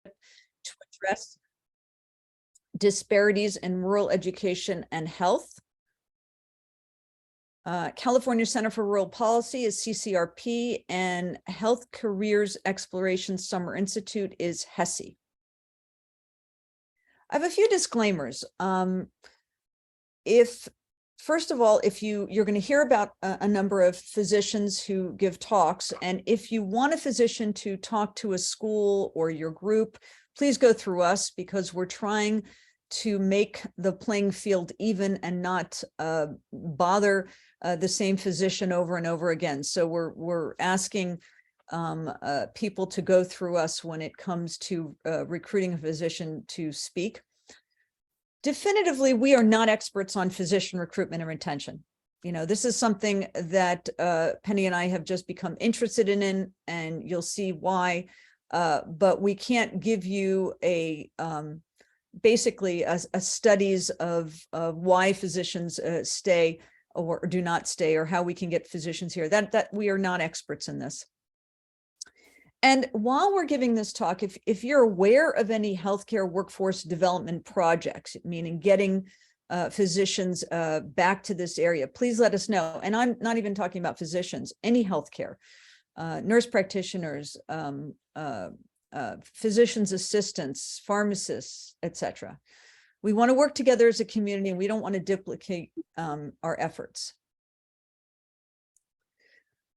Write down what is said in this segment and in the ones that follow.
to address disparities in rural education and health. California Center for Rural Policy is CCRP, and Health Careers Exploration Summer Institute is HESI. I have a few disclaimers. First of all, if you're going to hear about a number of physicians who give talks, and if you want a physician to talk to a school or your group, please go through us, because we're trying to make the playing field even and not bother the same physician over and over again. So we're asking people to go through us when it comes to recruiting a physician to speak. Definitively, we are not experts on physician recruitment and retention. You know, this is something that Penny and I have just become interested in, and you'll see why. But we can't give you basically a studies of why physicians stay or do not stay, or how we can get physicians here. That we are not experts in this. And while we're giving this talk, if you're aware of any healthcare workforce development projects, meaning getting physicians back to this area, please let us know. And I'm not even talking about physicians, any healthcare, nurse practitioners, physicians assistants, pharmacists, etc. We want to work together as a community, and we don't want to duplicate our efforts.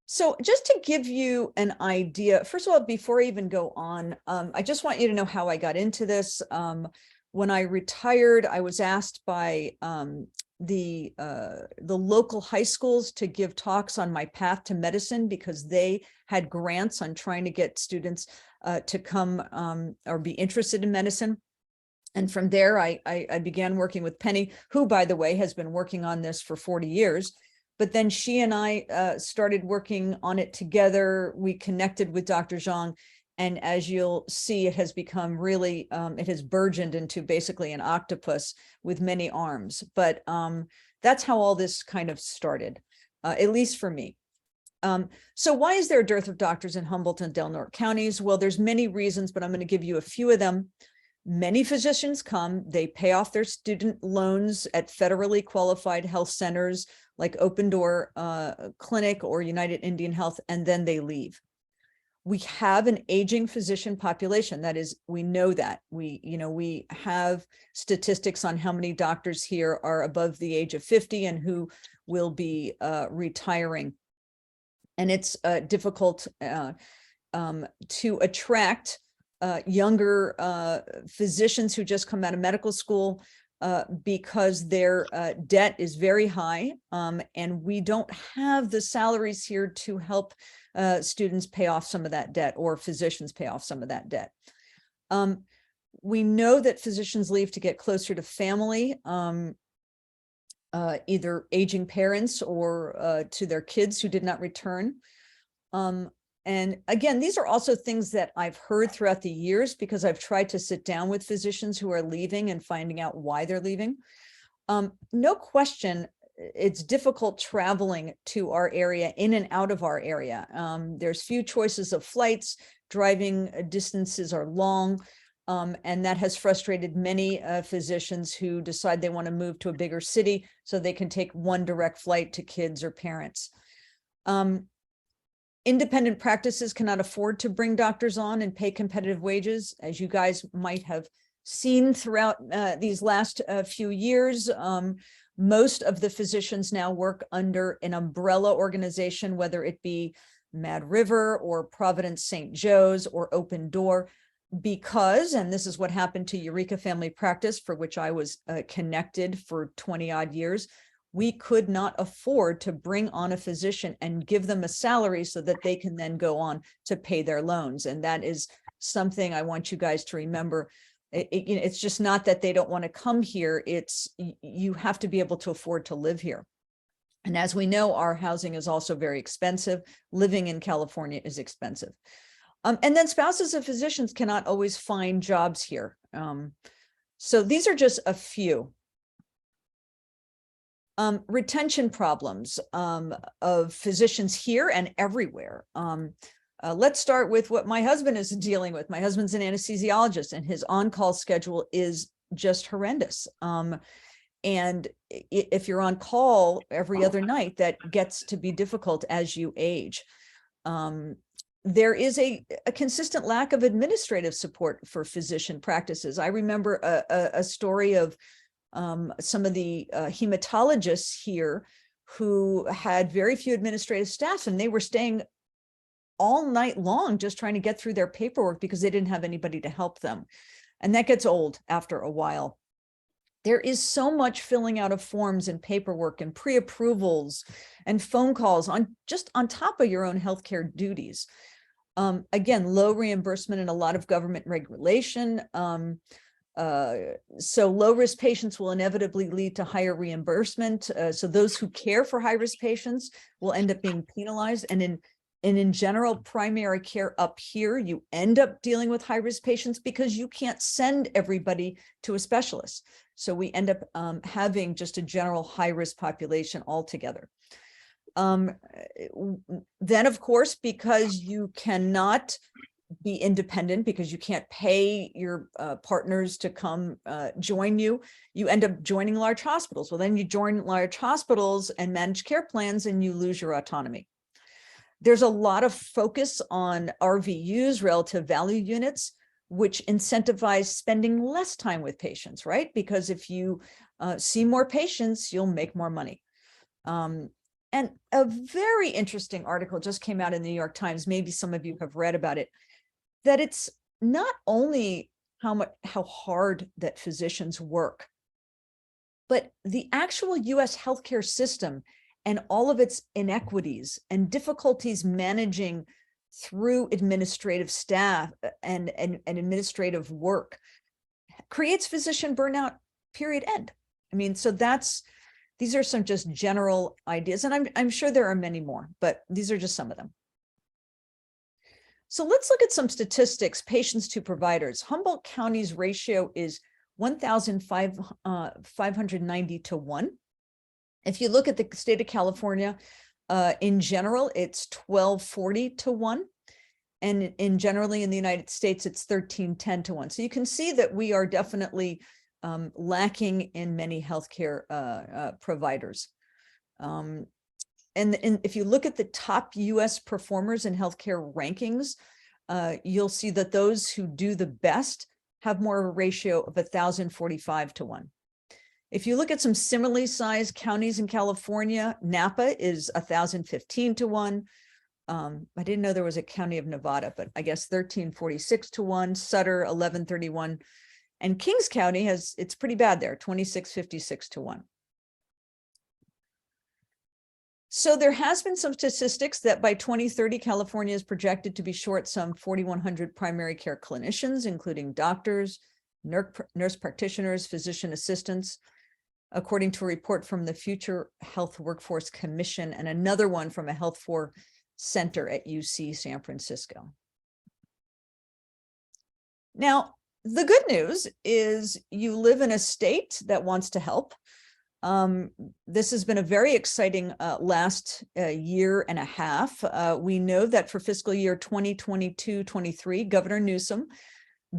So just to give you an idea, first of all, before I even go on, I just want you to know how I got into this. When I retired, I was asked by the local high schools to give talks on my path to medicine, because they had grants on trying to get students to come or be interested in medicine. And from there, I began working with Penny, who, by the way, has been working on this for 40 years. But then she and I started working on it together. We connected with Dr. Zhang, and as you'll see, it has become really, it has burgeoned into basically an octopus with many arms. But that's how all this kind of started, at least for me. So why is there a dearth of doctors in Humboldt and Del Norte counties? Well, there's many reasons, but I'm going to give you a few of them. Many physicians come, they pay off their student loans at federally qualified health centers like Open Door Clinic or United Indian Health, and then they leave. We have an aging physician population. That is, we know that. We have statistics on how many doctors here are above the age of 50 and who will be retiring. And it's difficult to attract younger physicians who just come out of medical school because their debt is very high, and we don't have the salaries here to help students pay off some of that debt, or physicians pay off some of that debt. We know that physicians leave to get closer to family, either aging parents or to their kids who did not return. And again, these are also things that I've heard throughout the years, because I've tried to sit down with physicians who are leaving and finding out why they're leaving. No question, it's difficult traveling to our area, in and out of our area. There's few choices of flights, driving distances are long, and that has frustrated many physicians who decide they want to move to a bigger city so they can take one direct flight to kids or parents. Independent practices cannot afford to bring doctors on and pay competitive wages, as you guys might have seen throughout these last few years. Most of the physicians now work under an umbrella organization, whether it be Mad River or Providence St. Joe's or Open Door, because, and this is what happened to Eureka Family Practice, for which I was connected for 20 odd years, we could not afford to bring on a physician and give them a salary so that they can then go on to pay their loans. And that is something I want you guys to remember. It's just not that they don't want to come here. It's, you have to be able to afford to live here. And as we know, our housing is also very expensive. Living in California is expensive. And then spouses of physicians cannot always find jobs here. So these are just a few. Retention problems of physicians here and everywhere. Let's start with what my husband is dealing with. My husband's an anesthesiologist, and his on-call schedule is just horrendous. And if you're on call every other night, that gets to be difficult as you age. There is a consistent lack of administrative support for physician practices. I remember a story of some of the hematologists here who had very few administrative staff, and they were staying all night long just trying to get through their paperwork because they didn't have anybody to help them. And that gets old after a while. There is so much filling out of forms and paperwork and pre-approvals and phone calls just on top of your own healthcare duties. Again, low reimbursement and a lot of government regulation. So low-risk patients will inevitably lead to higher reimbursement. So those who care for high-risk patients will end up being penalized. And in general primary care up here, you end up dealing with high-risk patients because you can't send everybody to a specialist. So we end up having just a general high-risk population altogether. Then, of course, because you cannot be independent, because you can't pay your partners to come join you, you end up joining large hospitals. Well, then you join large hospitals and managed care plans, and you lose your autonomy. There's a lot of focus on RVUs, relative value units, which incentivize spending less time with patients, right? Because if you see more patients, you'll make more money. And a very interesting article just came out in the New York Times, maybe some of you have read about it, that it's not only how hard that physicians work, but the actual US healthcare system and all of its inequities and difficulties managing through administrative staff and administrative work creates physician burnout, period, end. I mean, so these are some just general ideas, and I'm sure there are many more, but these are just some of them. So let's look at some statistics, patients to providers. Humboldt County's ratio is 1,590 to 1. If you look at the state of California, in general, it's 1,240 to 1. And generally in the United States, it's 1,310 to 1. So you can see that we are definitely lacking in many healthcare providers. And if you look at the top US performers in healthcare rankings, you'll see that those who do the best have more of a ratio of 1,045 to 1. If you look at some similarly sized counties in California, Napa is 1,015 to 1. I didn't know there was a county of Nevada, but I guess 1,346 to 1, Sutter 1,131, and Kings County it's pretty bad there, 2,656 to 1. So there has been some statistics that by 2030, California is projected to be short some 4,100 primary care clinicians, including doctors, nurse practitioners, physician assistants, according to a report from the Future Health Workforce Commission and another one from a Health for Center at UC San Francisco. Now, the good news is you live in a state that wants to help. This has been a very exciting last year and a half. We know that for fiscal year 2022-23, Governor Newsom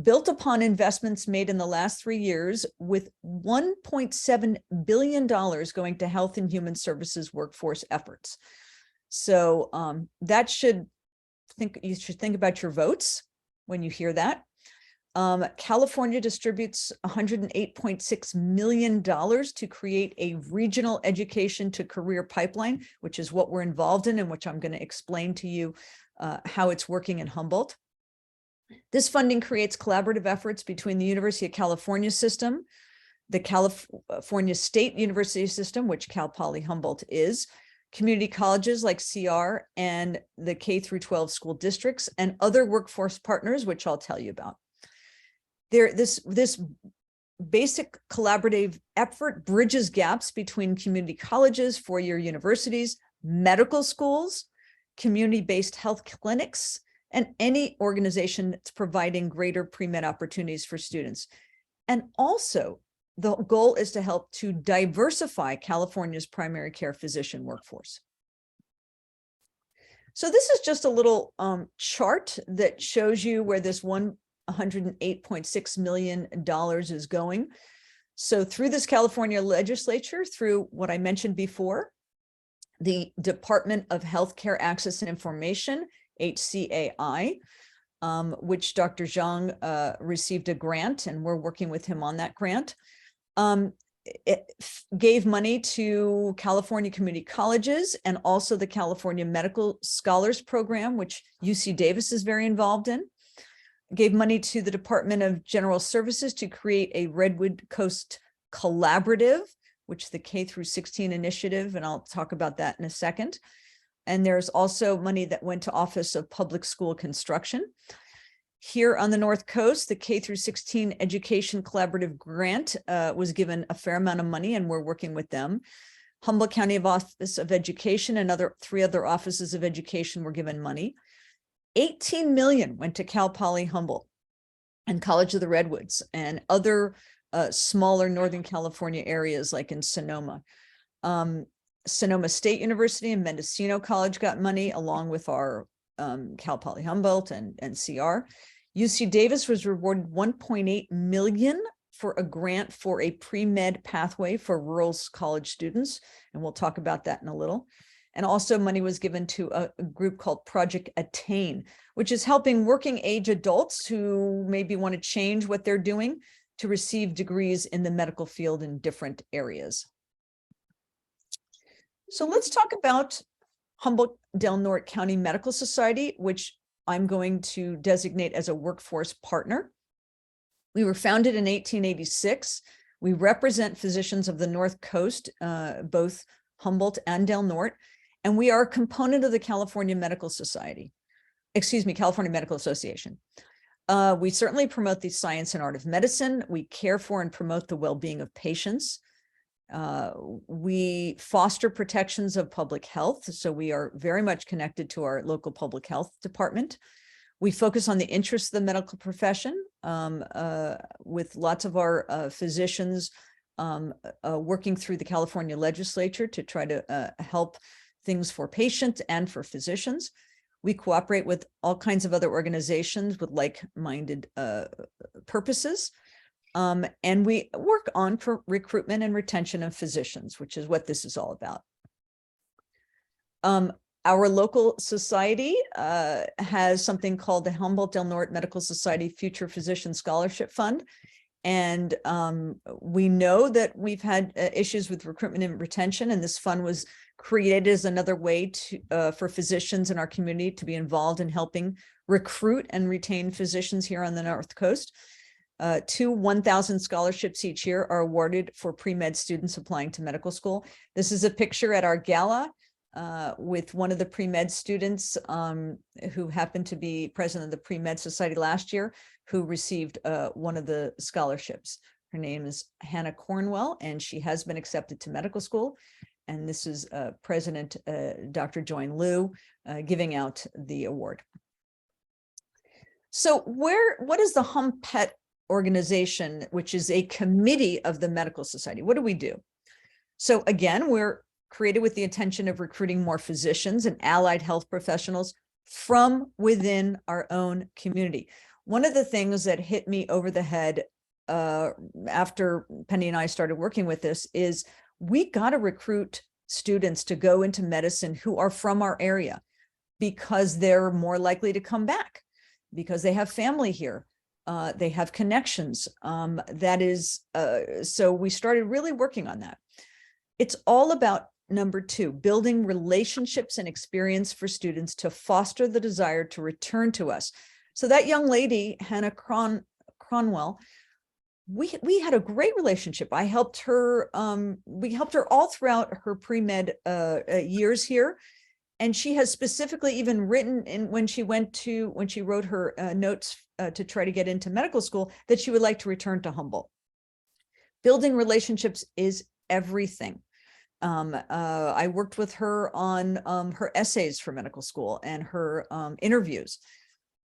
built upon investments made in the last 3 years with $1.7 billion going to health and human services workforce efforts. So you should think about your votes when you hear that. California distributes $108.6 million to create a regional education to career pipeline, which is what we're involved in and which I'm going to explain to you how it's working in Humboldt. This funding creates collaborative efforts between the University of California system, the California State University system, which Poly Humboldt is, community colleges like CR, and the K-12 school districts, and other workforce partners, which I'll tell you about. This basic collaborative effort bridges gaps between community colleges, four-year universities, medical schools, community-based health clinics, and any organization that's providing greater pre-med opportunities for students. And also, the goal is to help to diversify California's primary care physician workforce. So this is just a little chart that shows you where this $108.6 million is going. So through this California legislature, through what I mentioned before, the Department of Healthcare Access and Information, HCAI, which Dr. Zhang received a grant, and we're working with him on that grant. It gave money to California community colleges and also the California Medical Scholars Program, which UC Davis is very involved in. Gave money to the Department of General Services to create a Redwood Coast Collaborative, which is the K-16 initiative, and I'll talk about that in a second. And there's also money that went to Office of Public School Construction. Here on the North Coast, the K-16 Education Collaborative Grant was given a fair amount of money, and we're working with them. Humboldt County Office of Education and three other offices of education were given money. 18 million went to Cal Poly Humboldt and College of the Redwoods and other smaller Northern California areas like in Sonoma. Sonoma State University and Mendocino College got money along with our Cal Poly Humboldt and CR. UC Davis was rewarded 1.8 million for a grant for a pre-med pathway for rural college students. And we'll talk about that in a little. And also money was given to a group called Project Attain, which is helping working age adults who maybe want to change what they're doing to receive degrees in the medical field in different areas. So let's talk about Humboldt-Del Norte County Medical Society, which I'm going to designate as a workforce partner. We were founded in 1886. We represent physicians of the North Coast, both Humboldt and Del Norte, and we are a component of the California Medical Society, California Medical Association. We certainly promote the science and art of medicine. We care for and promote the well-being of patients. We foster protections of public health, so we are very much connected to our local public health department. We focus on the interests of the medical profession with lots of our physicians working through the California legislature to try to help things for patients and for physicians. We cooperate with all kinds of other organizations with like-minded purposes. And we work on recruitment and retention of physicians, which is what this is all about. Our local society has something called the Humboldt-Del Norte Medical Society Future Physician Scholarship Fund. And we know that we've had issues with recruitment and retention, and this fund was created as another way to, for physicians in our community to be involved in helping recruit and retain physicians here on the North Coast. 1,000 scholarships each year are awarded for pre-med students applying to medical school. This is a picture at our gala with one of the pre-med students who happened to be president of the Pre-Med Society last year, who received one of the scholarships. Her name is Hannah Cornwell, and she has been accepted to medical school. And this is President Dr. Joyne Liu giving out the award. So what is the HUMPET organization, which is a committee of the Medical Society? What do we do? So again, we're created with the intention of recruiting more physicians and allied health professionals from within our own community. One of the things that hit me over the head after Penny and I started working with this is we got to recruit students to go into medicine who are from our area because they're more likely to come back, because they have family here. They have connections. So we started really working on that. It's all about number 2, building relationships and experience for students to foster the desire to return to us. So that young lady, Hannah Cornwell, we had a great relationship. I helped her, we helped her all throughout her pre-med years here. And she has specifically even written in when she wrote her notes to try to get into medical school that she would like to return to Humboldt. Building relationships is everything. I worked with her on her essays for medical school and her interviews.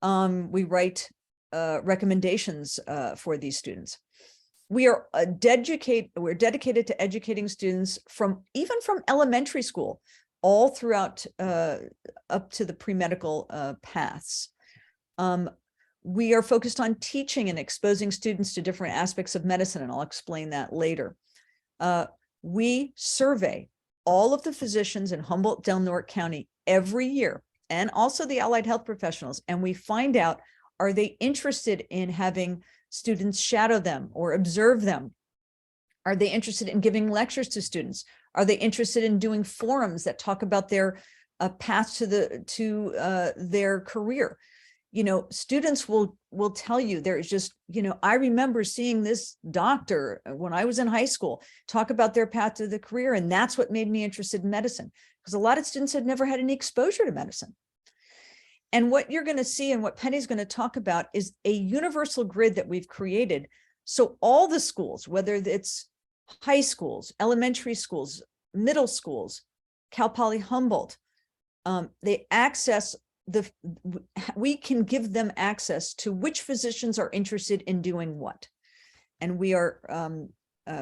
We write recommendations for these students. We're dedicated to educating students from elementary school all throughout up to the pre-medical paths. We are focused on teaching and exposing students to different aspects of medicine, and I'll explain that later. We survey all of the physicians in Humboldt-Del Norte County every year, and also the allied health professionals, and we find out, are they interested in having students shadow them or observe them? Are they interested in giving lectures to students? Are they interested in doing forums that talk about their path to their career? You know, students will tell you, there's just, you know, I remember seeing this doctor when I was in high school talk about their path to the career, and that's what made me interested in medicine, because a lot of students had never had any exposure to medicine. And what you're going to see, and what Penny's going to talk about, is a universal grid that we've created. So all the schools, whether it's high schools, elementary schools, middle schools, Cal Poly Humboldt, they access we can give them access to which physicians are interested in doing what. And we are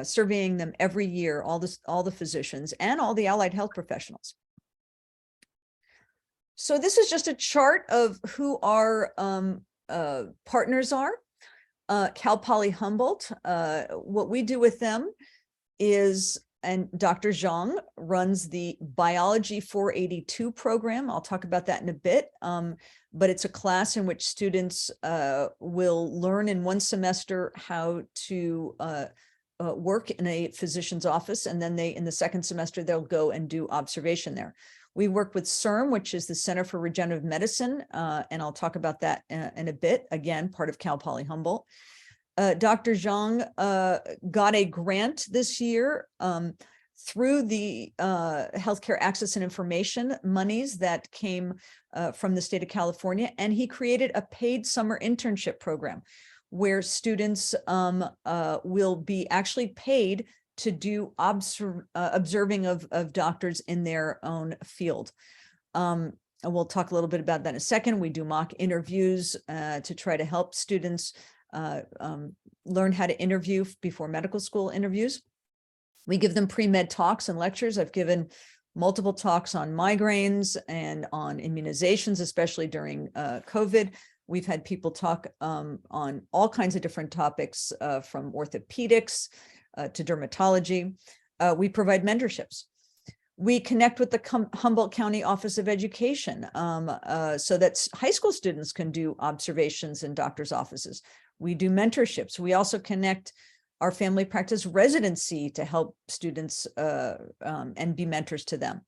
surveying them every year, all the physicians and all the allied health professionals. So this is just a chart of who our partners are. Cal Poly Humboldt, what we do with them is, and Dr. Zhang runs the Biology 482 program. I'll talk about that in a bit, but it's a class in which students will learn in one semester how to work in a physician's office, and then in the second semester, they'll go and do observation there. We work with CERM, which is the Center for Regenerative Medicine, and I'll talk about that in a bit, again, part of Cal Poly Humboldt. Dr. Zhang got a grant this year through the Healthcare Access and Information monies that came from the state of California, and he created a paid summer internship program where students will be actually paid to do observing of doctors in their own field. And we'll talk a little bit about that in a second. We do mock interviews to try to help students learn how to interview before medical school interviews. We give them pre-med talks and lectures. I've given multiple talks on migraines and on immunizations, especially during COVID. We've had people talk on all kinds of different topics, from orthopedics to dermatology. We provide mentorships. We connect with the Humboldt County Office of Education so that high school students can do observations in doctors' offices. We do mentorships. We also connect our family practice residency to help students and be mentors to them.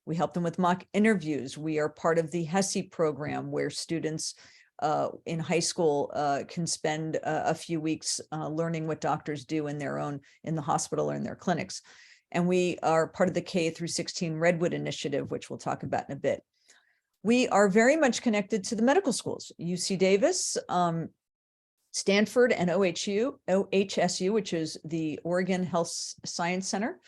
We help them with mock interviews. We are part of the HESI program, where students in high school can spend a few weeks learning what doctors do in the hospital or in their clinics. And we are part of the K through 16 Redwood initiative, which we'll talk about in a bit. We are very much connected to the medical schools, UC Davis, Stanford, and OHSU, which is the Oregon Health Science Center.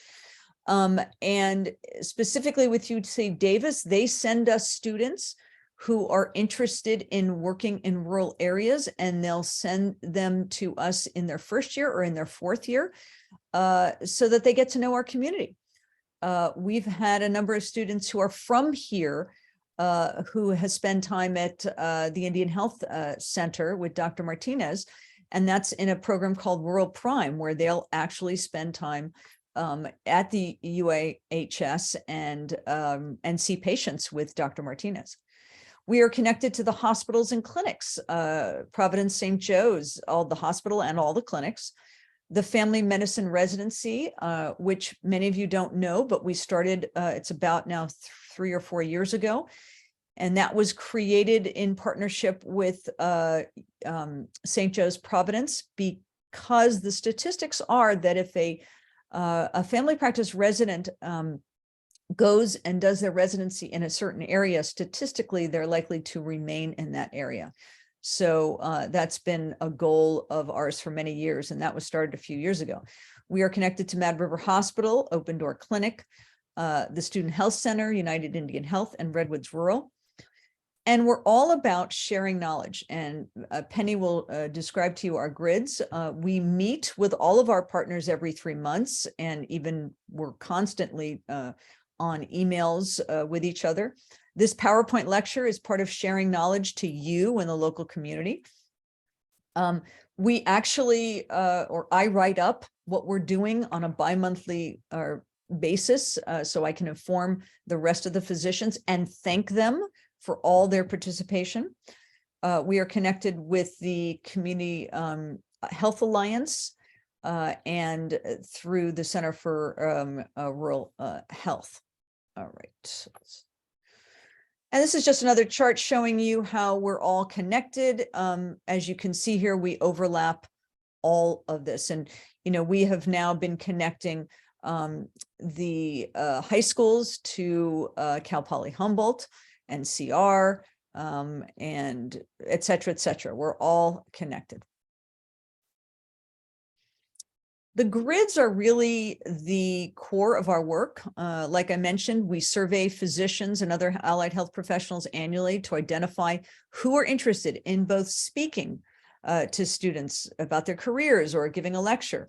And specifically with UC Davis, they send us students who are interested in working in rural areas, and they'll send them to us in their first year or in their fourth year so that they get to know our community. We've had a number of students who are from here who has spent time at the Indian Health Center with Dr. Martinez, and that's in a program called Rural Prime, where they'll actually spend time at the UAHS and see patients with Dr. Martinez. We are connected to the hospitals and clinics, Providence St. Joe's, all the hospital and all the clinics. The family medicine residency, which many of you don't know, but we started, it's about now 3 or 4 years ago. And that was created in partnership with St. Joe's Providence, because the statistics are that if a family practice resident goes and does their residency in a certain area, statistically, they're likely to remain in that area. So that's been a goal of ours for many years, and that was started a few years ago. We are connected to Mad River Hospital, Open Door Clinic, the Student Health Center, United Indian Health, and Redwoods Rural. And we're all about sharing knowledge. And Penny will describe to you our grids. We meet with all of our partners every 3 months, and even we're constantly on emails with each other. This PowerPoint lecture is part of sharing knowledge to you and the local community. We actually, or I write up what we're doing on a bi-monthly basis, so I can inform the rest of the physicians and thank them for all their participation. We are connected with the Community Health Alliance and through the Center for Rural Health. All right. And this is just another chart showing you how we're all connected. As you can see here, we overlap all of this. And, you know, we have now been connecting the high schools to Cal Poly Humboldt and CR and et cetera, et cetera. We're all connected. The grids are really the core of our work. Like I mentioned, we survey physicians and other allied health professionals annually to identify who are interested in both speaking to students about their careers or giving a lecture,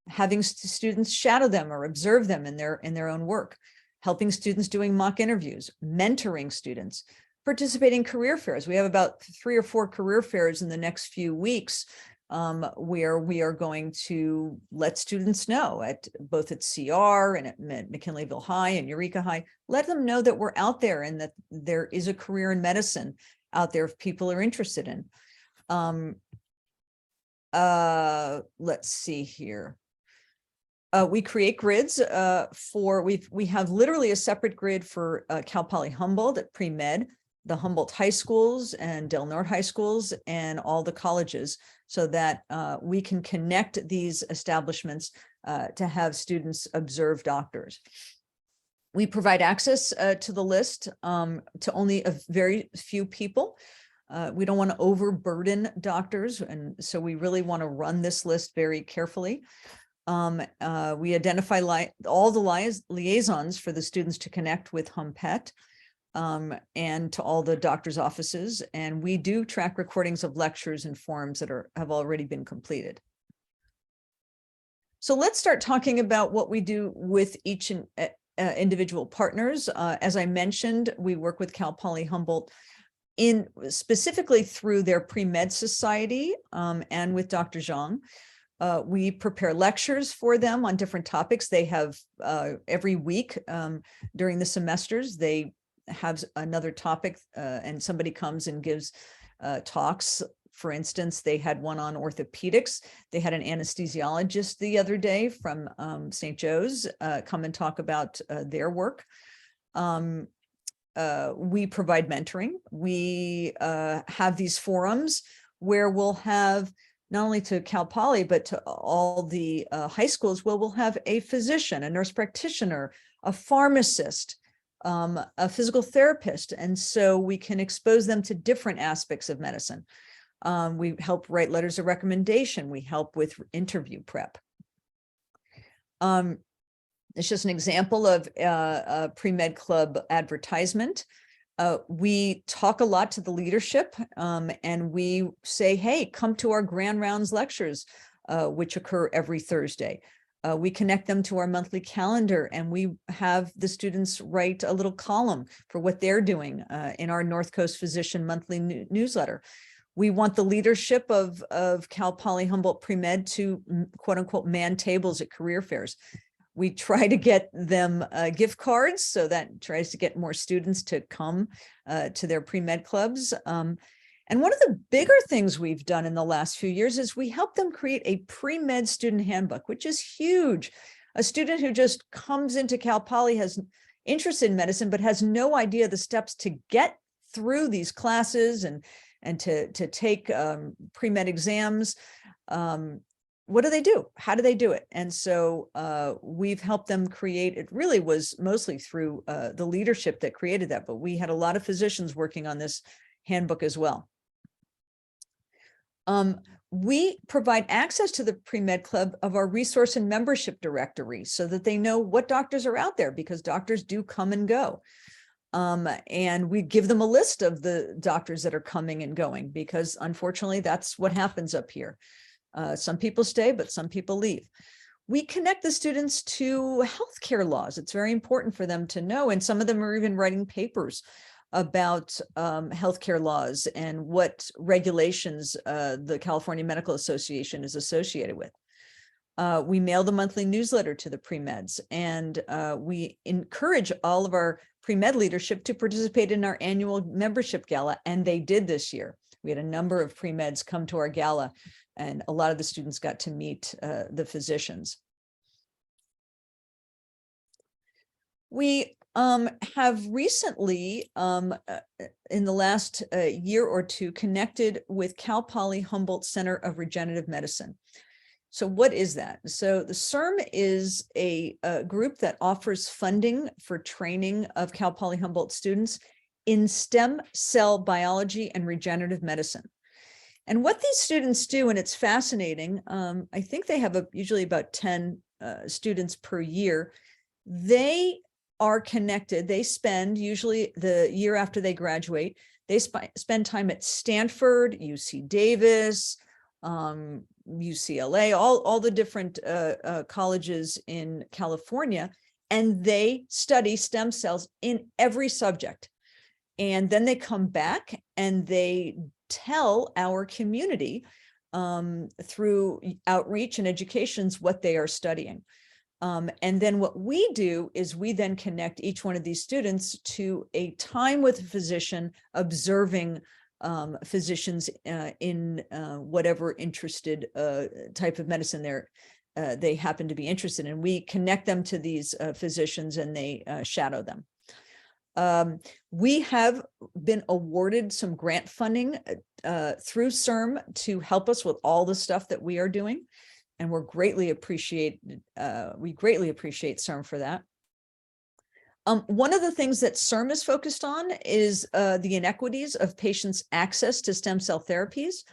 having students shadow them or observe them in their own work, helping students doing mock interviews, mentoring students, participating in career fairs. We have about 3 or 4 career fairs in the next few weeks where we are going to let students know both at CR and at McKinleyville High and Eureka High, let them know that we're out there and that there is a career in medicine out there if people are interested in. Let's see here. We create grids we have literally a separate grid for Cal Poly Humboldt at pre-med, the Humboldt high schools and Del Norte high schools and all the colleges, so that we can connect these establishments to have students observe doctors. We provide access to the list to only a very few people. We don't want to overburden doctors, and so we really want to run this list very carefully. We identify all the liaisons for the students to connect with HUMPET and to all the doctors' offices. And we do track recordings of lectures and forums that have already been completed. So let's start talking about what we do with each individual partners. As I mentioned, we work with Cal Poly Humboldt specifically through their pre-med society and with Dr. Zhang. We prepare lectures for them on different topics. They have every week during the semesters, they have another topic and somebody comes and gives talks. For instance, they had one on orthopedics. They had an anesthesiologist the other day from St. Joe's come and talk about their work. We provide mentoring. We have these forums where we'll have not only to Cal Poly, but to all the high schools, where we'll have a physician, a nurse practitioner, a pharmacist, a physical therapist. And so we can expose them to different aspects of medicine. We help write letters of recommendation. We help with interview prep. It's just an example of a pre-med club advertisement. We talk a lot to the leadership and we say, hey, come to our Grand Rounds lectures, which occur every Thursday. We connect them to our monthly calendar and we have the students write a little column for what they're doing in our North Coast Physician monthly newsletter. We want the leadership of Cal Poly Humboldt pre-med to quote unquote man tables at career fairs. We try to get them gift cards, so that tries to get more students to come to their pre-med clubs. And one of the bigger things we've done in the last few years is we help them create a pre-med student handbook, which is huge. A student who just comes into Cal Poly has interest in medicine, but has no idea the steps to get through these classes and to take pre-med exams. What do they do? How do they do it? And so we've helped them create, it really was mostly through the leadership that created that, but we had a lot of physicians working on this handbook as well. We provide access to the pre-med club of our resource and membership directory so that they know what doctors are out there, because doctors do come and go. And we give them a list of the doctors that are coming and going, because unfortunately that's what happens up here. Some people stay, but some people leave. We connect the students to healthcare laws. It's very important for them to know, and some of them are even writing papers about healthcare laws and what regulations the California Medical Association is associated with. We mail the monthly newsletter to the pre-meds, and we encourage all of our pre-med leadership to participate in our annual membership gala, and they did this year. We had a number of pre-meds come to our gala, and a lot of the students got to meet the physicians. We have recently, in the last year or two, connected with Cal Poly Humboldt Center of Regenerative Medicine. So what is that? So the CIRM is a group that offers funding for training of Cal Poly Humboldt students in stem cell biology and regenerative medicine. And what these students do, and it's fascinating, I think they have usually about 10 students per year. They are connected. They spend, usually the year after they graduate, they spend time at Stanford, UC Davis, UCLA, all the different colleges in California, and they study stem cells in every subject. And then they come back and they tell our community through outreach and educations what they are studying. And then what we do is we then connect each one of these students to a time with a physician, observing physicians in whatever interested type of medicine they happen to be interested in. We connect them to these physicians, and they shadow them. We have been awarded some grant funding through CIRM to help us with all the stuff that we are doing, and we greatly appreciate CIRM for that. One of the things that CIRM is focused on is the inequities of patients' access to stem cell therapies.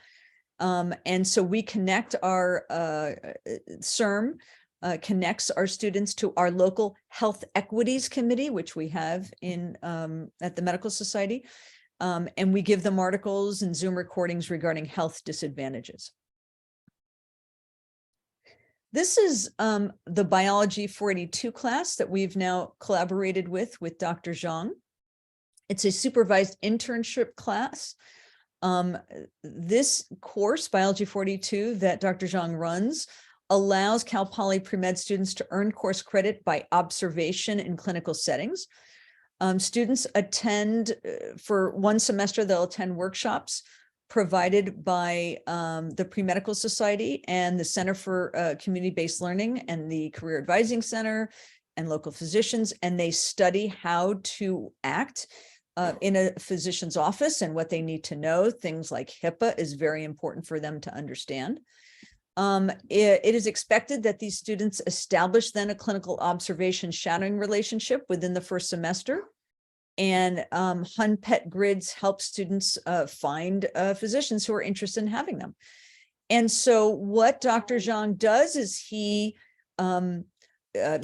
And so we connect our CIRM connects our students to our local health equities committee, which we have in at the Medical Society. And we give them articles and Zoom recordings regarding health disadvantages. This is the Biology 482 class that we've now collaborated with Dr. Zhang. It's a supervised internship class. This course, Biology 482, that Dr. Zhang runs, allows Cal Poly pre-med students to earn course credit by observation in clinical settings. Students attend, for one semester, they'll attend workshops provided by the Pre-Medical Society and the Center for Community-Based Learning and the Career Advising Center and local physicians, and they study how to act in a physician's office and what they need to know. Things like HIPAA is very important for them to understand. It is expected that these students establish then a clinical observation shadowing relationship within the first semester. And HUMPET grids help students find physicians who are interested in having them. And so what Dr. Zhang does is he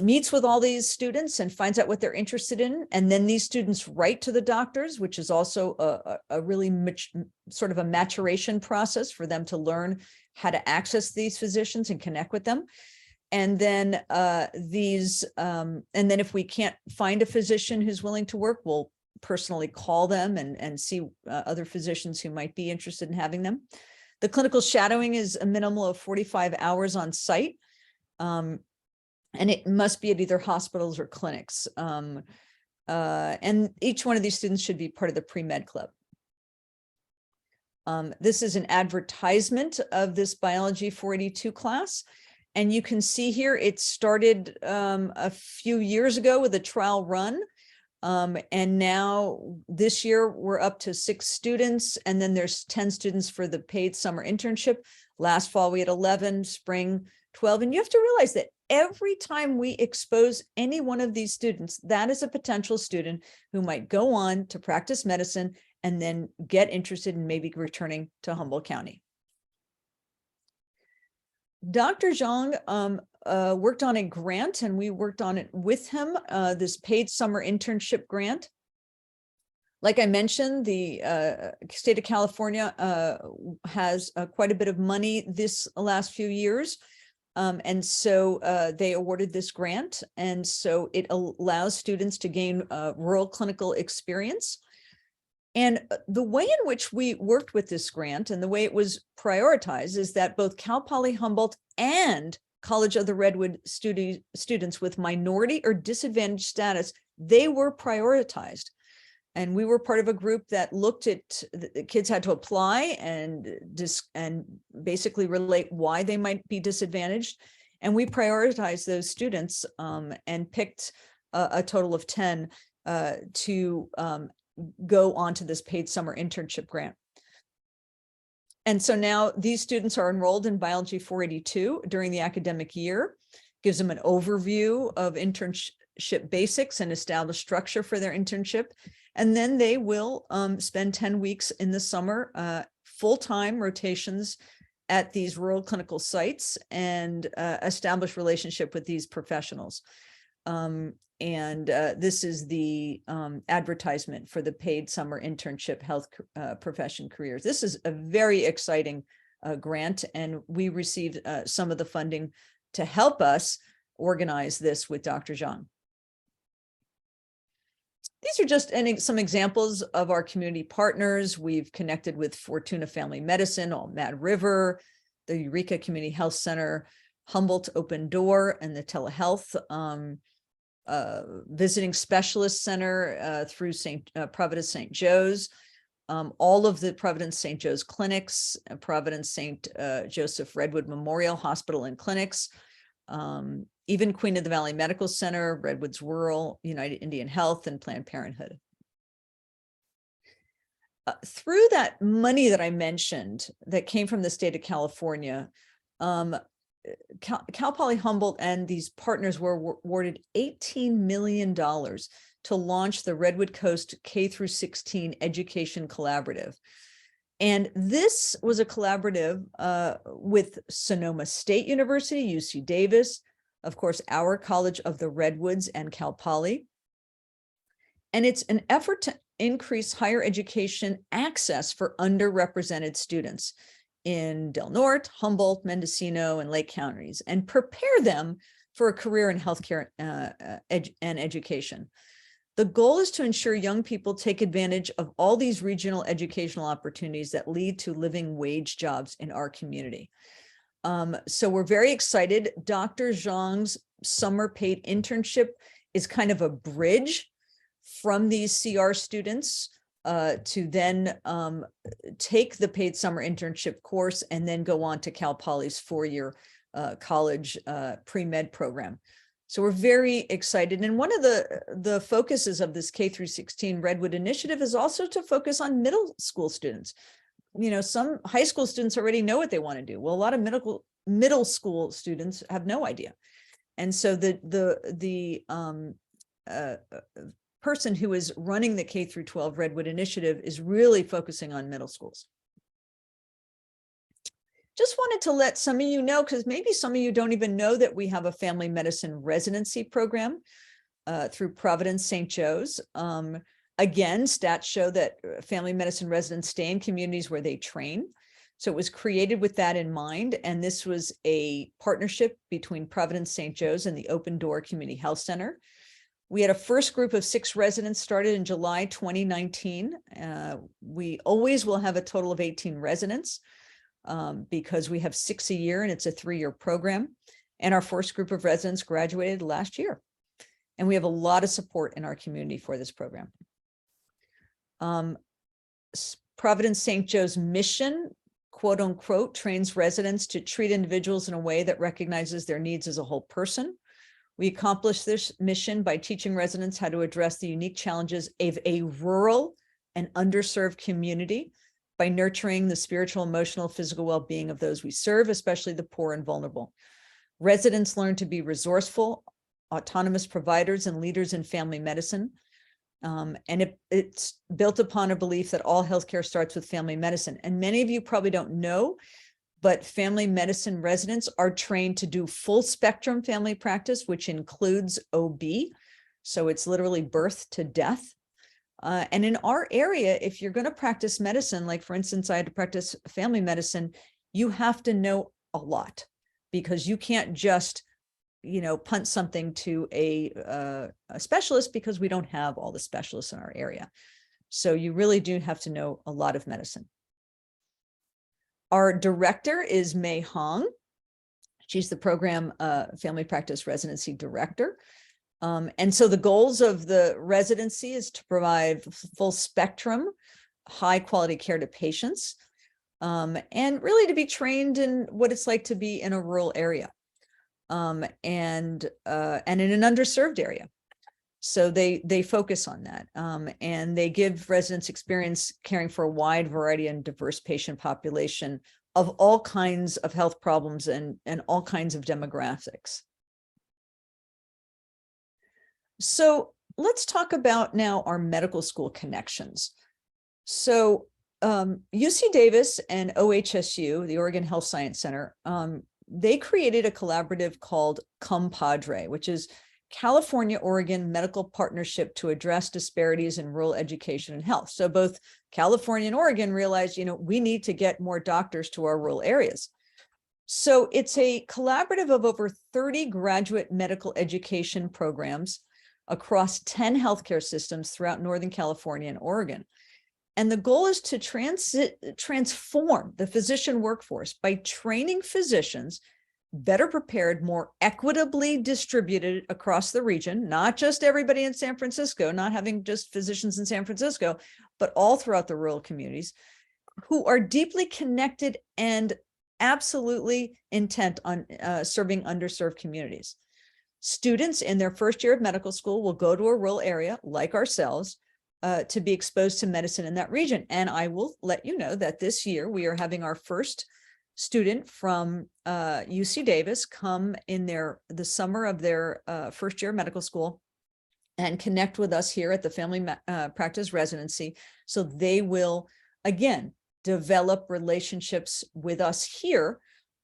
meets with all these students and finds out what they're interested in. And then these students write to the doctors, which is also a really sort of a maturation process for them to learn how to access these physicians and connect with them. And then and then if we can't find a physician who's willing to work, we'll personally call them and see other physicians who might be interested in having them. The clinical shadowing is a minimum of 45 hours on site. And it must be at either hospitals or clinics. And each one of these students should be part of the pre-med club. This is an advertisement of this Biology 482 class. And you can see here, it started a few years ago with a trial run. And now this year we're up to 6 students, and then there's 10 students for the paid summer internship. Last fall we had 11, spring 12. And you have to realize that every time we expose any one of these students, that is a potential student who might go on to practice medicine and then get interested in maybe returning to Humboldt County. Dr. Zhang worked on a grant, and we worked on it with him, this paid summer internship grant. Like I mentioned, the state of California has quite a bit of money this last few years And so they awarded this grant. And so it allows students to gain rural clinical experience. And the way in which we worked with this grant and the way it was prioritized is that both Cal Poly Humboldt and College of the Redwood students with minority or disadvantaged status, they were prioritized. And we were part of a group that looked at the kids had to apply and basically relate why they might be disadvantaged. And we prioritized those students and picked a total of 10 to go on to this paid summer internship grant. And so now these students are enrolled in Biology 482 during the academic year, gives them an overview of internship basics and established structure for their internship. And then they will spend 10 weeks in the summer, full-time rotations at these rural clinical sites and establish relationship with these professionals. This is the advertisement for the paid summer internship health profession careers. This is a very exciting grant, and we received some of the funding to help us organize this with Dr. Zhang. These are just some examples of our community partners. We've connected with Fortuna Family Medicine, Mad River, the Eureka Community Health Center, Humboldt Open Door, and the Telehealth Visiting Specialist Center through Providence St. Joe's, all of the Providence St. Joe's clinics, Providence St. Joseph Redwood Memorial Hospital and clinics, even Queen of the Valley Medical Center, Redwoods Rural, United Indian Health, and Planned Parenthood. Through that money that I mentioned that came from the state of California, Cal Poly Humboldt and these partners were awarded $18 million to launch the Redwood Coast K-16 Education Collaborative. And this was a collaborative with Sonoma State University, UC Davis, of course, our College of the Redwoods and Cal Poly. And it's an effort to increase higher education access for underrepresented students in Del Norte, Humboldt, Mendocino, and Lake counties, and prepare them for a career in healthcare and education. The goal is to ensure young people take advantage of all these regional educational opportunities that lead to living wage jobs in our community. So we're very excited. Dr. Zhang's summer paid internship is kind of a bridge from these CR students to then take the paid summer internship course and then go on to Cal Poly's four-year college pre-med program. So we're very excited. And one of the focuses of this K-16 Redwood initiative is also to focus on middle school students. You know, some high school students already know what they want to do. Well, a lot of middle school students have no idea. And so the person who is running the K-12 Redwood initiative is really focusing on middle schools. Just wanted to let some of you know, because maybe some of you don't even know that we have a family medicine residency program through Providence St. Joe's. Again, stats show that family medicine residents stay in communities where they train. So it was created with that in mind. And this was a partnership between Providence St. Joe's and the Open Door Community Health Center. We had a first group of 6 residents started in July 2019. We always will have a total of 18 residents because we have 6 a year and it's a 3-year program. And our first group of residents graduated last year. And we have a lot of support in our community for this program. Providence St. Joe's mission, quote unquote, trains residents to treat individuals in a way that recognizes their needs as a whole person. We accomplish this mission by teaching residents how to address the unique challenges of a rural and underserved community by nurturing the spiritual, emotional, physical well-being of those we serve, especially the poor and vulnerable. Residents learn to be resourceful, autonomous providers and leaders in family medicine. And it's built upon a belief that all healthcare starts with family medicine. And many of you probably don't know, but family medicine residents are trained to do full spectrum family practice, which includes OB. So it's literally birth to death. And in our area, if you're going to practice medicine, like for instance, I had to practice family medicine, you have to know a lot. because you can't just, punt something to a specialist, because we don't have all the specialists in our area. So you really do have to know a lot of medicine. Our director is Mei Hong. She's the program family practice residency director. And so the goals of the residency is to provide full spectrum, high quality care to patients, and really to be trained in what it's like to be in a rural area, and in an underserved area. So they focus on that, and they give residents experience caring for a wide variety and diverse patient population of all kinds of health problems and all kinds of demographics. So let's talk about now our medical school connections. So UC Davis and OHSU, the Oregon Health Science Center, they created a collaborative called Compadre, which is California-Oregon Medical Partnership to Address Disparities in Rural Education and Health. So both California and Oregon realized, we need to get more doctors to our rural areas. So it's a collaborative of over 30 graduate medical education programs across 10 healthcare systems throughout Northern California and Oregon. And the goal is to transform the physician workforce by training physicians better prepared, more equitably distributed across the region, not just everybody in San Francisco, not having just physicians in San Francisco, but all throughout the rural communities, who are deeply connected and absolutely intent on serving underserved communities. Students in their first year of medical school will go to a rural area like ourselves to be exposed to medicine in that region. And I will let you know that this year we are having our first student from UC Davis come in the summer of their first year of medical school and connect with us here at the family practice residency. So they will, again, develop relationships with us here,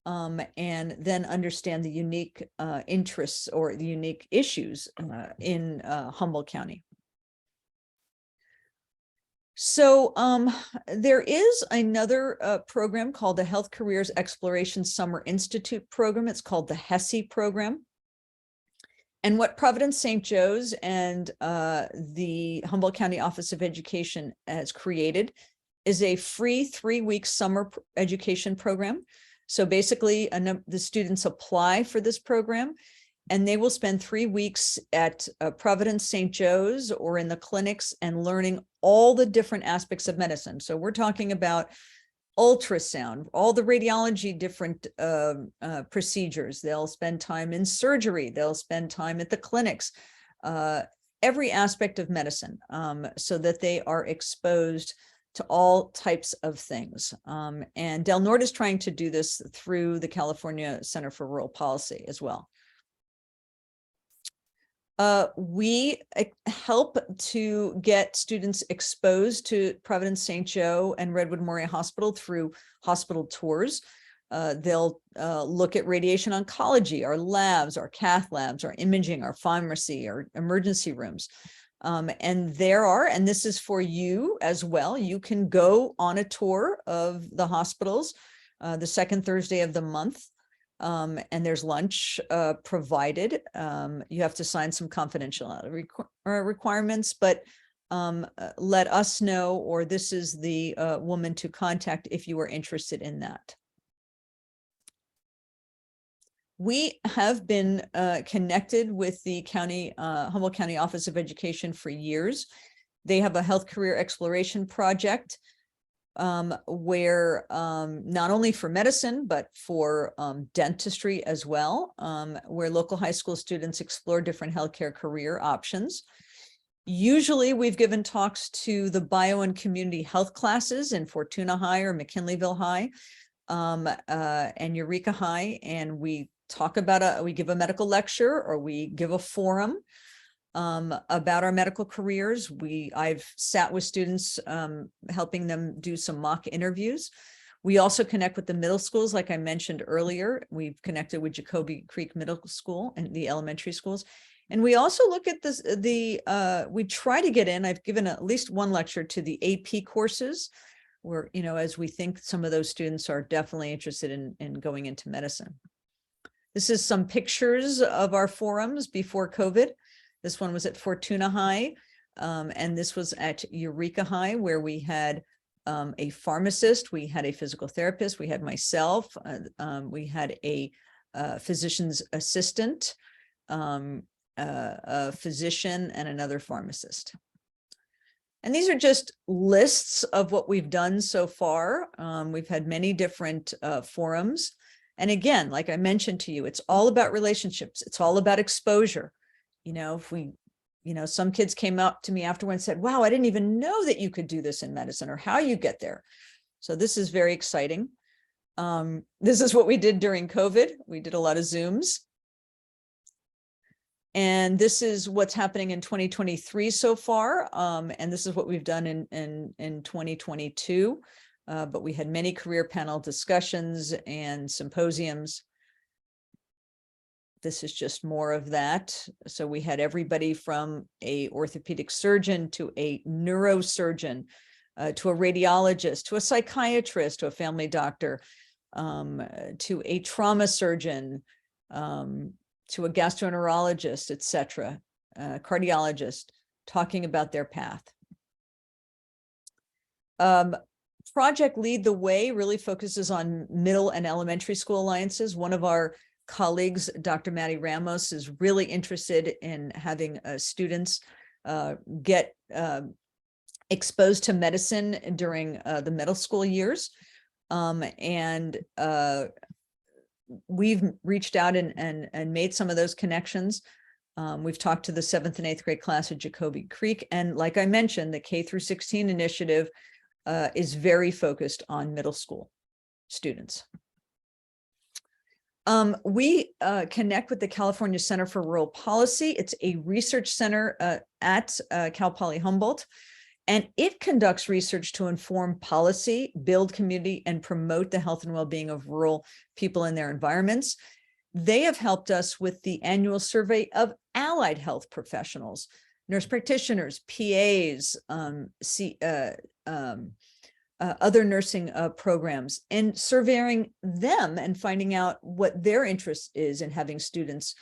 and then understand the unique interests or the unique issues in Humboldt County. So there is another program called the Health Careers Exploration Summer Institute program. It's called the HESI program. And what Providence St. Joe's and the Humboldt County Office of Education has created is a free 3-week summer education program. So basically, the students apply for this program, and they will spend 3 weeks at Providence St. Joe's or in the clinics and learning all the different aspects of medicine. So we're talking about ultrasound, all the radiology, different procedures. They'll spend time in surgery. They'll spend time at the clinics, every aspect of medicine, so that they are exposed to all types of things. And Del Norte is trying to do this through the California Center for Rural Policy as well. We help to get students exposed to Providence St. Joe and Redwood Memorial Hospital through hospital tours. They'll look at radiation oncology, our labs, our cath labs, our imaging, our pharmacy, our emergency rooms. And this is for you as well, you can go on a tour of the hospitals the second Thursday of the month. And there's lunch provided. You have to sign some confidentiality requirements, but let us know, or this is the woman to contact if you are interested in that. We have been connected with the county, Humboldt County Office of Education for years. They have a health career exploration project where not only for medicine, but for dentistry as well, where local high school students explore different healthcare career options. Usually we've given talks to the bio and community health classes in Fortuna High or McKinleyville High and Eureka High, and we talk about we give a medical lecture or we give a forum about our medical careers. I've sat with students, helping them do some mock interviews. We also connect with the middle schools, like I mentioned earlier. We've connected with Jacoby Creek Middle School and the elementary schools. And we also look at this, we try to get in, I've given at least one lecture to the AP courses where, as we think some of those students are definitely interested in going into medicine. This is some pictures of our forums before COVID. This one was at Fortuna High, and this was at Eureka High, where we had a pharmacist, we had a physical therapist, we had myself, we had a physician's assistant, a physician, and another pharmacist. And these are just lists of what we've done so far. We've had many different forums. And again, like I mentioned to you, it's all about relationships. It's all about exposure. You know, if we, you know, some kids came up to me afterward and said, wow, I didn't even know that you could do this in medicine or how you get there. So this is very exciting. This is what we did during COVID. We did a lot of Zooms. And this is what's happening in 2023 so far. And this is what we've done in 2022. But we had many career panel discussions and symposiums. This is just more of that. So we had everybody from a orthopedic surgeon to a neurosurgeon, to a radiologist, to a psychiatrist, to a family doctor, to a trauma surgeon, to a gastroenterologist, etc., cardiologist, talking about their path. Project Lead the Way really focuses on middle and elementary school alliances. One of our colleagues, Dr. Maddie Ramos, is really interested in having students get exposed to medicine during the middle school years. We've reached out and made some of those connections. We've talked to the 7th and 8th grade class at Jacoby Creek. And like I mentioned, the K through 16 initiative is very focused on middle school students. We connect with the California Center for Rural Policy. It's a research center at Cal Poly Humboldt. And it conducts research to inform policy, build community, and promote the health and well-being of rural people in their environments. They have helped us with the annual survey of allied health professionals, nurse practitioners, PAs, other nursing programs, and surveying them and finding out what their interest is in having students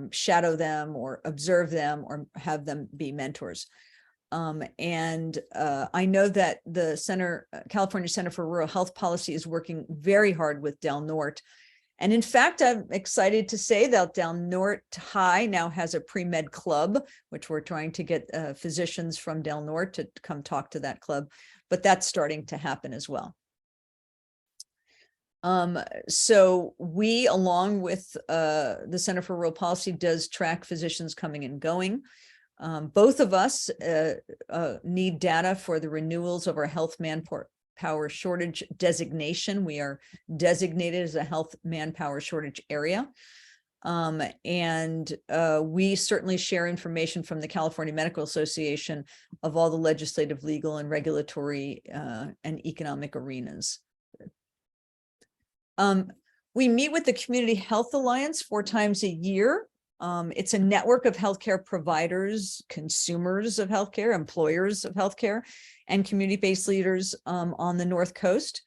shadow them or observe them or have them be mentors. I know that the California Center for Rural Health Policy is working very hard with Del Norte. And in fact, I'm excited to say that Del Norte High now has a pre-med club, which we're trying to get physicians from Del Norte to come talk to that club, but that's starting to happen as well. So we, along with the Center for Rural Policy, does track physicians coming and going. Both of us need data for the renewals of our health manpower shortage designation. We are designated as a health manpower shortage area. We certainly share information from the California Medical Association of all the legislative, legal, and regulatory and economic arenas. We meet with the Community Health Alliance 4 times a year. It's a network of healthcare providers, consumers of healthcare, employers of healthcare, and community-based leaders on the North Coast.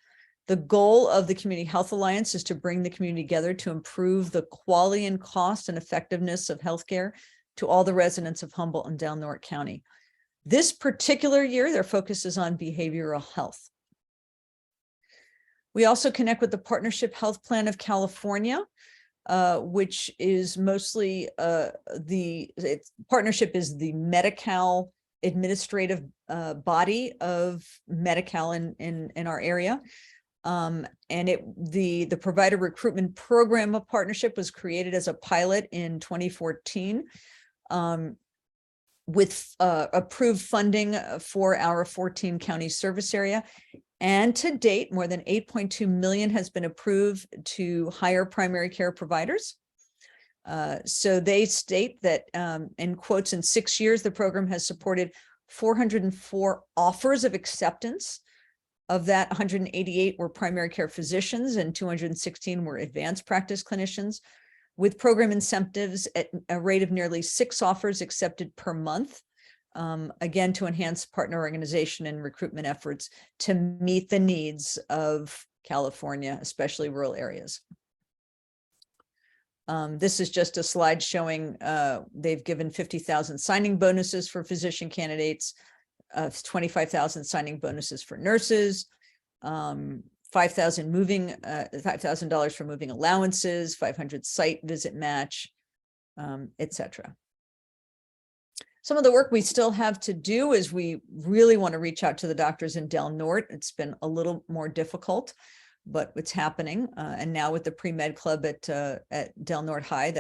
The goal of the Community Health Alliance is to bring the community together to improve the quality and cost and effectiveness of healthcare to all the residents of Humboldt and Del Norte County. This particular year, their focus is on behavioral health. We also connect with the Partnership Health Plan of California, which is mostly partnership is the Medi-Cal administrative body of Medi-Cal in our area. The provider recruitment program of partnership was created as a pilot in 2014 with approved funding for our 14 county service area. And to date, more than 8.2 million has been approved to hire primary care providers. So they state that, in quotes, in 6 years, the program has supported 404 offers of acceptance. Of that, 188 were primary care physicians and 216 were advanced practice clinicians, with program incentives at a rate of nearly 6 offers accepted per month. Again, to enhance partner organization and recruitment efforts to meet the needs of California, especially rural areas. This is just a slide showing they've given 50,000 signing bonuses for physician candidates, 25,000 signing bonuses for nurses, $5,000 for moving allowances, 500 site visit match, etc. Some of the work we still have to do is we really want to reach out to the doctors in Del Norte. It's been a little more difficult, but it's happening. And now with the pre-med club at Del Norte High,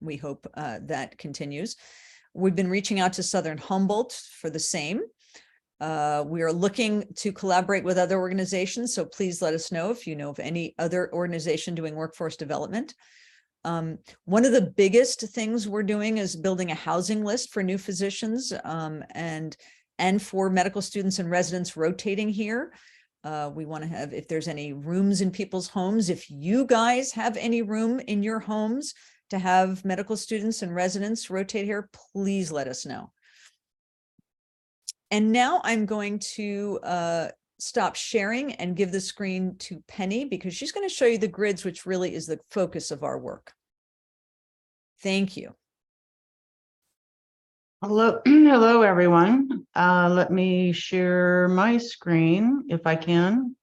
we hope that continues. We've been reaching out to Southern Humboldt for the same. We are looking to collaborate with other organizations, so please let us know if you know of any other organization doing workforce development. One of the biggest things we're doing is building a housing list for new physicians and for medical students and residents rotating here. We want to have, if there's any rooms in people's homes, if you guys have any room in your homes to have medical students and residents rotate here, please let us know. And now I'm going to stop sharing and give the screen to Penny because she's going to show you the grids, which really is the focus of our work. Thank you. Hello, hello everyone. Let me share my screen if I can.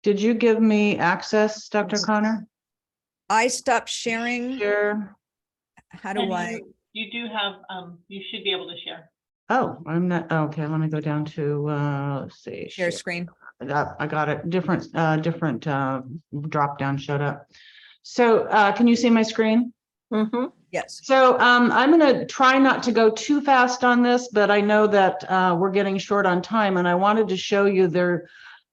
Did you give me access, Dr. Connor? I stopped sharing. Share. How do I? You do have, you should be able to share. Oh, I'm not, okay, let me go down to, let's see. Share screen. I got it. Different drop down showed up. So can you see my screen? Mm-hmm. Yes. So I'm going to try not to go too fast on this, but I know that we're getting short on time, and I wanted to show you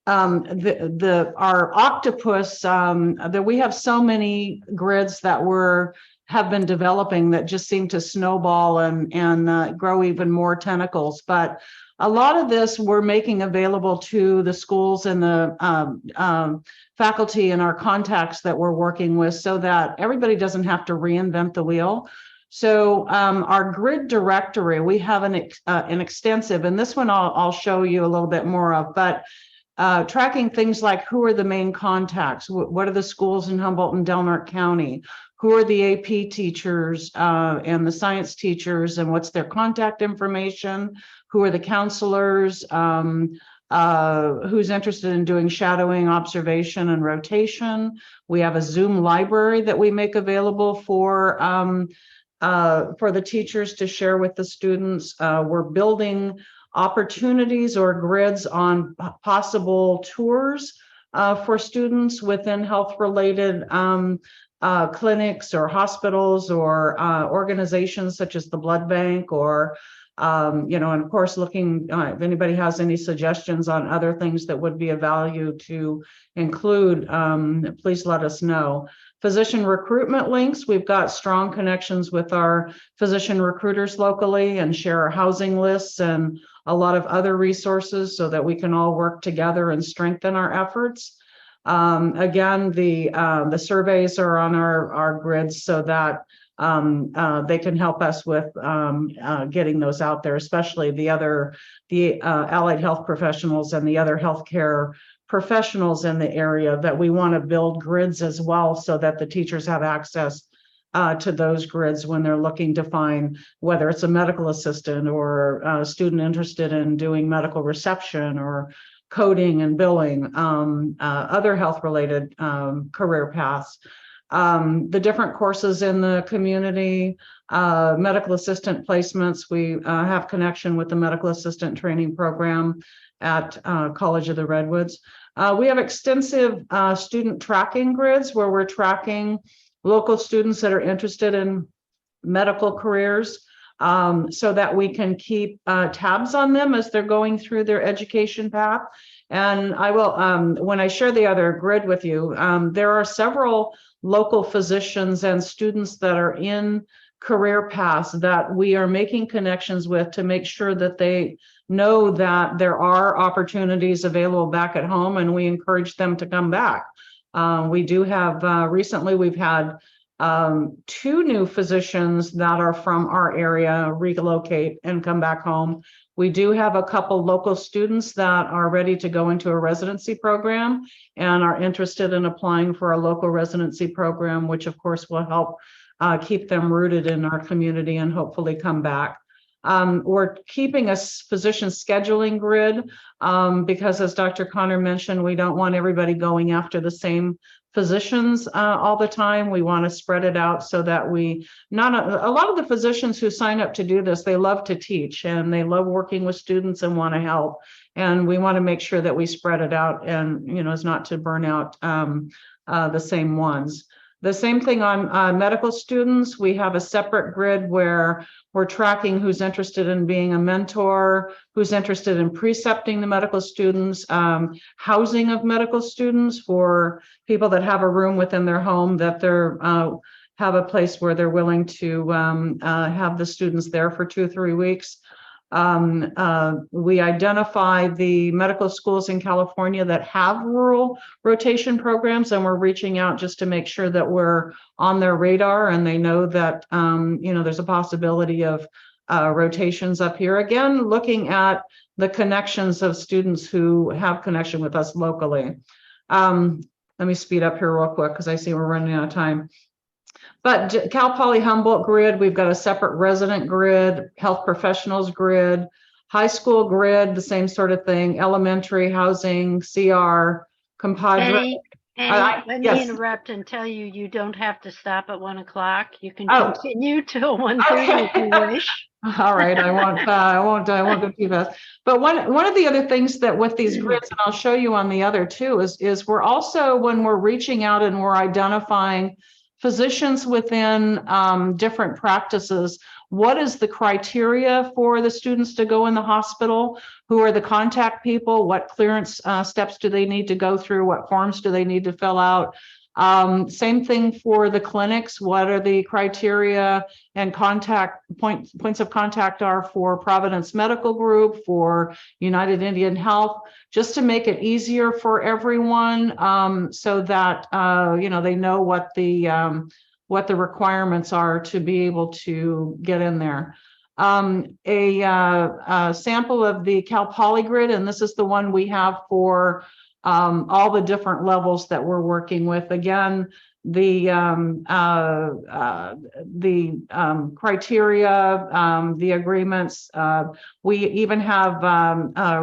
our octopus, that we have so many grids that have been developing that just seem to snowball and grow even more tentacles. But a lot of this we're making available to the schools and the faculty and our contacts that we're working with so that everybody doesn't have to reinvent the wheel. So our grid directory, we have an extensive, and this one I'll show you a little bit more of, but tracking things like who are the main contacts, what are the schools in Humboldt and Del Norte County, who are the AP teachers and the science teachers, and what's their contact information, who are the counselors, who's interested in doing shadowing, observation, and rotation. We have a Zoom library that we make available for the teachers to share with the students. We're building opportunities or grids on possible tours for students within health-related clinics or hospitals or organizations such as the blood bank, or and of course looking if anybody has any suggestions on other things that would be of value to include, please let us know. Physician recruitment links, we've got strong connections with our physician recruiters locally and share our housing lists and a lot of other resources so that we can all work together and strengthen our efforts. Again, the surveys are on our grids so that they can help us with getting those out there, especially the allied health professionals and the other healthcare professionals in the area, that we want to build grids as well so that the teachers have access to those grids when they're looking to find whether it's a medical assistant or a student interested in doing medical reception or coding and billing, other health-related career paths. The different courses in the community, medical assistant placements. We have connection with the medical assistant training program at College of the Redwoods. We have extensive student tracking grids where we're tracking local students that are interested in medical careers, so that we can keep tabs on them as they're going through their education path. And I will, when I share the other grid with you, there are several local physicians and students that are in career paths that we are making connections with to make sure that they know that there are opportunities available back at home, and we encourage them to come back. We do have, recently we've had 2 new physicians that are from our area relocate and come back home. We do have a couple local students that are ready to go into a residency program and are interested in applying for a local residency program, which of course will help keep them rooted in our community and hopefully come back. We're keeping a physician scheduling grid because, as Dr. Connor mentioned, we don't want everybody going after the same physicians all the time. We want to spread it out so that a lot of the physicians who sign up to do this, they love to teach and they love working with students and want to help. And we want to make sure that we spread it out and, as not to burn out the same ones. The same thing on medical students. We have a separate grid where we're tracking who's interested in being a mentor, who's interested in precepting the medical students, housing of medical students for people that have a room within their home that they're have a place where they're willing to have the students there for 2 or 3 weeks. We identify the medical schools in California that have rural rotation programs, and we're reaching out just to make sure that we're on their radar and they know that, there's a possibility of rotations up here. Again, looking at the connections of students who have connection with us locally. Let me speed up here real quick because I see we're running out of time. But Cal Poly Humboldt grid, we've got a separate resident grid, health professionals grid, high school grid, the same sort of thing, elementary housing, CR, compadre. Let me yes. interrupt and tell you, you don't have to stop at 1 o'clock. You can Oh. continue till 1:30 if you wish. All right, I won't go too fast. But one of the other things that with these grids, and I'll show you on the other too, is we're also, when we're reaching out and we're identifying physicians within different practices, what is the criteria for the students to go in the hospital? Who are the contact people? What clearance steps do they need to go through? What forms do they need to fill out? Same thing for the clinics. What are the criteria and points of contact are for Providence Medical Group, for United Indian Health, just to make it easier for everyone, so that they know what the requirements are to be able to get in there. A sample of the Cal Poly grid, and this is the one we have for all the different levels that we're working with. Again, the criteria, the agreements. We even have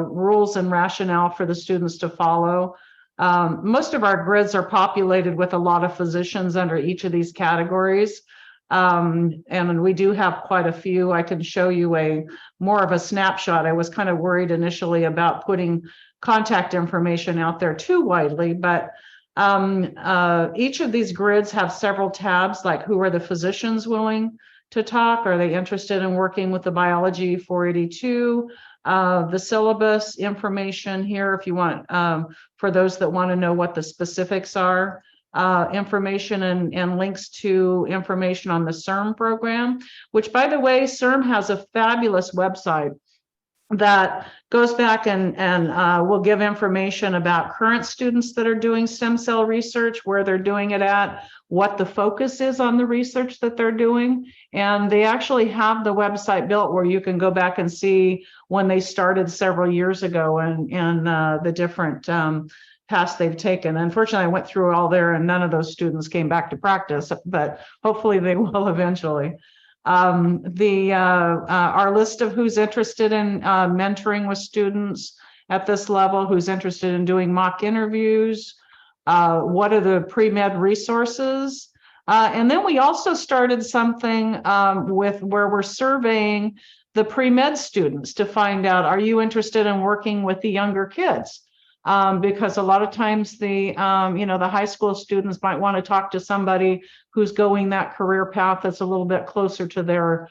rules and rationale for the students to follow. Most of our grids are populated with a lot of physicians under each of these categories. And we do have quite a few. I can show you more of a snapshot. I was kind of worried initially about putting contact information out there too widely, but each of these grids have several tabs, like who are the physicians willing to talk? Are they interested in working with the biology 482? The syllabus information here, if you want, for those that want to know what the specifics are, information and links to information on the CERM program, which, by the way, CERM has a fabulous website that goes back and will give information about current students that are doing stem cell research, where they're doing it at, what the focus is on the research that they're doing. And they actually have the website built where you can go back and see when they started several years ago and the different paths they've taken. Unfortunately, I went through all there and none of those students came back to practice, but hopefully they will eventually. Our list of who's interested in mentoring with students at this level, who's interested in doing mock interviews, what are the pre-med resources, and then we also started something where we're surveying the pre-med students to find out, are you interested in working with the younger kids? Because a lot of times the high school students might want to talk to somebody who's going that career path that's a little bit closer to their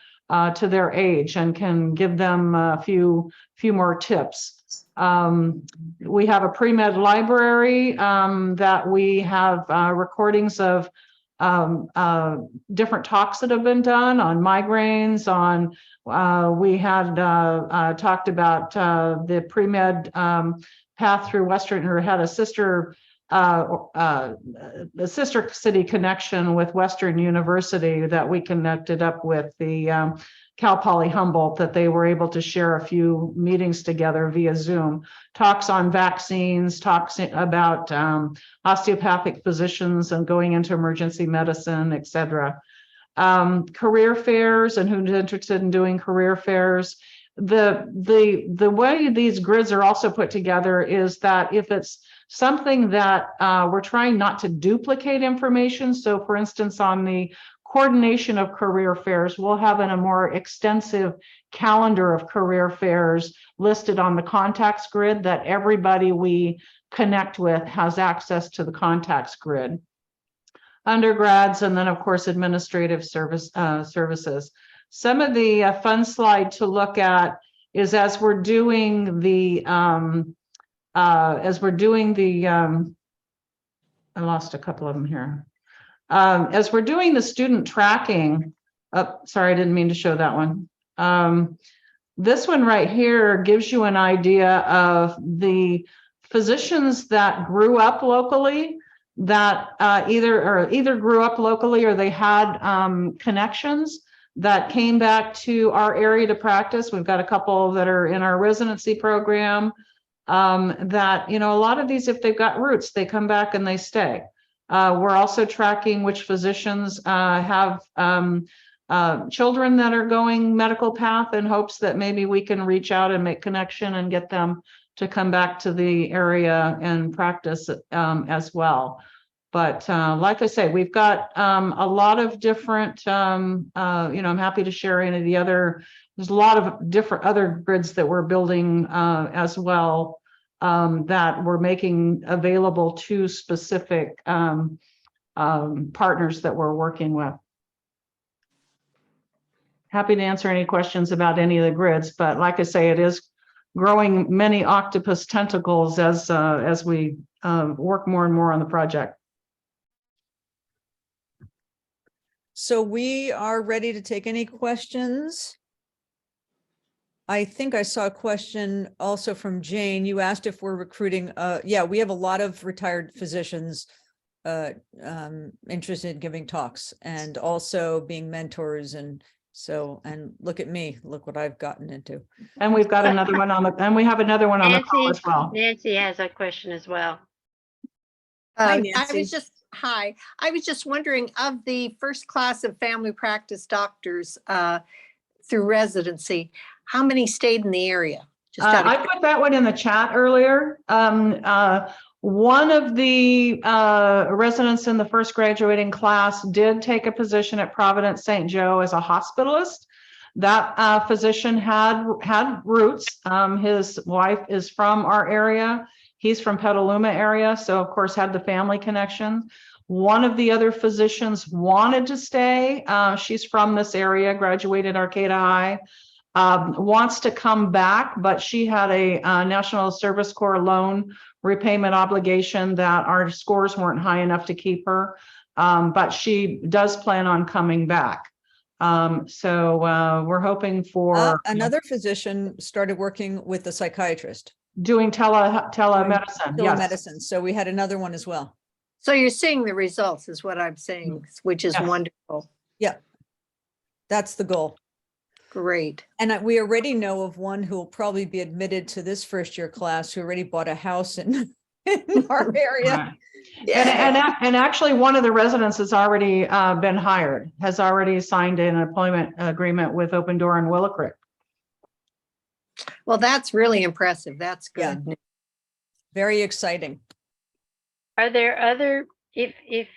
age and can give them a few more tips. We have a pre-med library that we have recordings of different talks that have been done on migraines, on we had talked about the pre-med path through Western, or had a sister the sister city connection with Western University that we connected up with the Cal Poly Humboldt, that they were able to share a few meetings together via Zoom, talks on vaccines, talks about osteopathic physicians and going into emergency medicine, et cetera. Career fairs and who's interested in doing career fairs. The way these grids are also put together is that if it's something that we're trying not to duplicate information. So for instance, on the coordination of career fairs, we'll have in a more extensive calendar of career fairs listed on the contacts grid that everybody we connect with has access to the contacts grid. Undergrads, and then of course administrative services. Some of the fun slide to look at is as we're doing the I lost a couple of them here. As we're doing the student tracking, sorry, I didn't mean to show that one. This one right here gives you an idea of the physicians that grew up locally, that either grew up locally or they had connections that came back to our area to practice. We've got a couple that are in our residency program that, you know, a lot of these, if they've got roots, they come back and they stay. We're also tracking which physicians have children that are going medical path in hopes that maybe we can reach out and make connection and get them to come back to the area and practice as well. But like I say, we've got a lot of different, you know, I'm happy to share any of the other, there's a lot of different other grids that we're building as well that we're making available to specific partners that we're working with. Happy to answer any questions about any of the grids, but like I say, it is growing many octopus tentacles as we work more and more on the project. So we are ready to take any questions. I think I saw a question also from Jane. You asked if we're recruiting. Yeah, we have a lot of retired physicians interested in giving talks and also being mentors. And so, and look at me, look what I've gotten into. And we've got another one on the, and we have another one on the call as well. Nancy has a question as well. Hi, I Nancy. was just, hi, I was just wondering, of the first class of family practice doctors through residency, how many stayed in the area? Just out of I put that one in the chat earlier. One of the residents in the first graduating class did take a position at Providence St. Joe as a hospitalist. That physician had roots. His wife is from our area. He's from Petaluma area, so of course had the family connection. One of the other physicians wanted to stay. She's from this area, graduated Arcata High. Wants to come back, but she had a National Service Corps loan repayment obligation that our scores weren't high enough to keep her. But she does plan on coming back. So we're hoping for another physician started working with a psychiatrist. Doing telemedicine. Telemedicine. Yes. So we had another one as well. So you're seeing the results is what I'm saying, which is Yes. wonderful. Yeah, that's the goal. Great. And we already know of one who will probably be admitted to this first year class who already bought a house in our area. Right. And actually one of the residents has already been hired, has already signed an employment agreement with Open Door in Willow Creek. Well, that's really impressive. That's Yeah. good. Very exciting. Are there other, if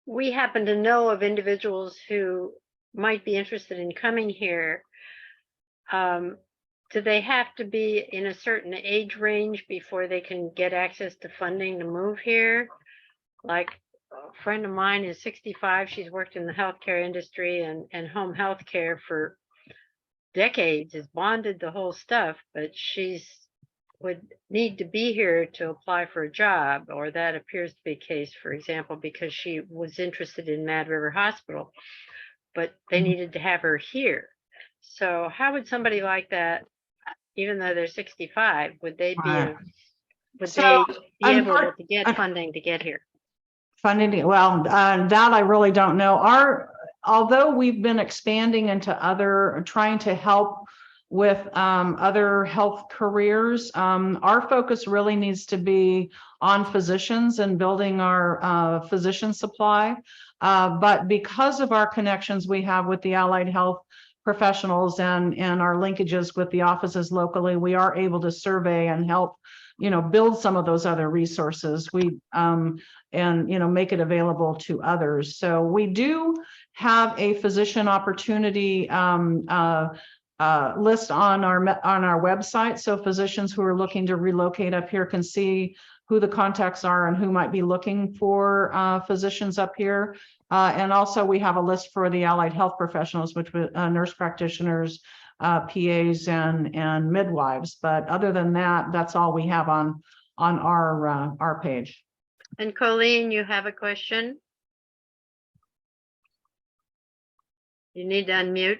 we happen to know of individuals who might be interested in coming here, do they have to be in a certain age range before they can get access to funding to move here? Like a friend of mine is 65. She's worked in the healthcare industry and home healthcare for decades, has bonded the whole stuff, but would need to be here to apply for a job, or that appears to be the case, for example, because she was interested in Mad River Hospital, but they needed to have her here. So how would somebody like that, even though they're 65, would they be would So, they be able unfor- to get funding to get here? Funding, well, that I really don't know. Although we've been expanding into trying to help with other health careers, our focus really needs to be on physicians and building our physician supply. But because of our connections we have with the allied health professionals and our linkages with the offices locally, we are able to survey and help, build some of those other resources. And make it available to others. So we do have a physician opportunity list on our website. So physicians who are looking to relocate up here can see who the contacts are and who might be looking for physicians up here. And also we have a list for the allied health professionals, which nurse practitioners, PAs and midwives. But other than that, that's all we have on our page. And Colleen, you have a question? You need to unmute.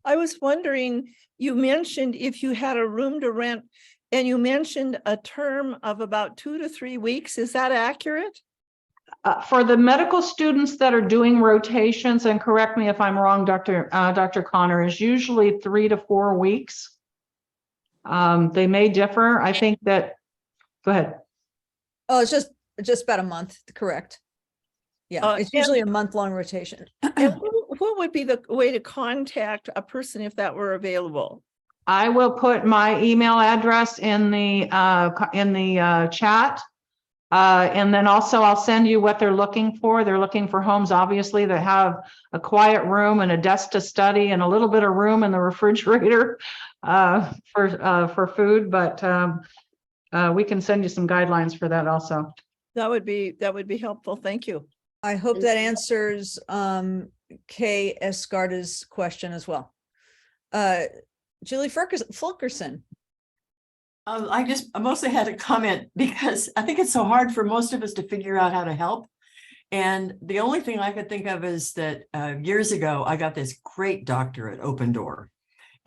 I was wondering, you mentioned if you had a room to rent and you mentioned a term of about 2 to 3 weeks. Is that accurate? For the medical students that are doing rotations, and correct me if I'm wrong, Dr. Connor, is usually 3 to 4 weeks. They may differ. I think that, go ahead. Oh, it's just about a month, correct? Yeah, it's usually a month-long rotation. And what would be the way to contact a person if that were available? I will put my email address in the chat. And then also I'll send you what they're looking for. They're looking for homes, obviously, that have a quiet room and a desk to study and a little bit of room in the refrigerator for food. But we can send you some guidelines for that also. That would be helpful. Thank you. I hope that answers Kay Escarda's question as well. Julie Fulkerson. I mostly had a comment because I think it's so hard for most of us to figure out how to help. And the only thing I could think of is that years ago, I got this great doctor at Open Door.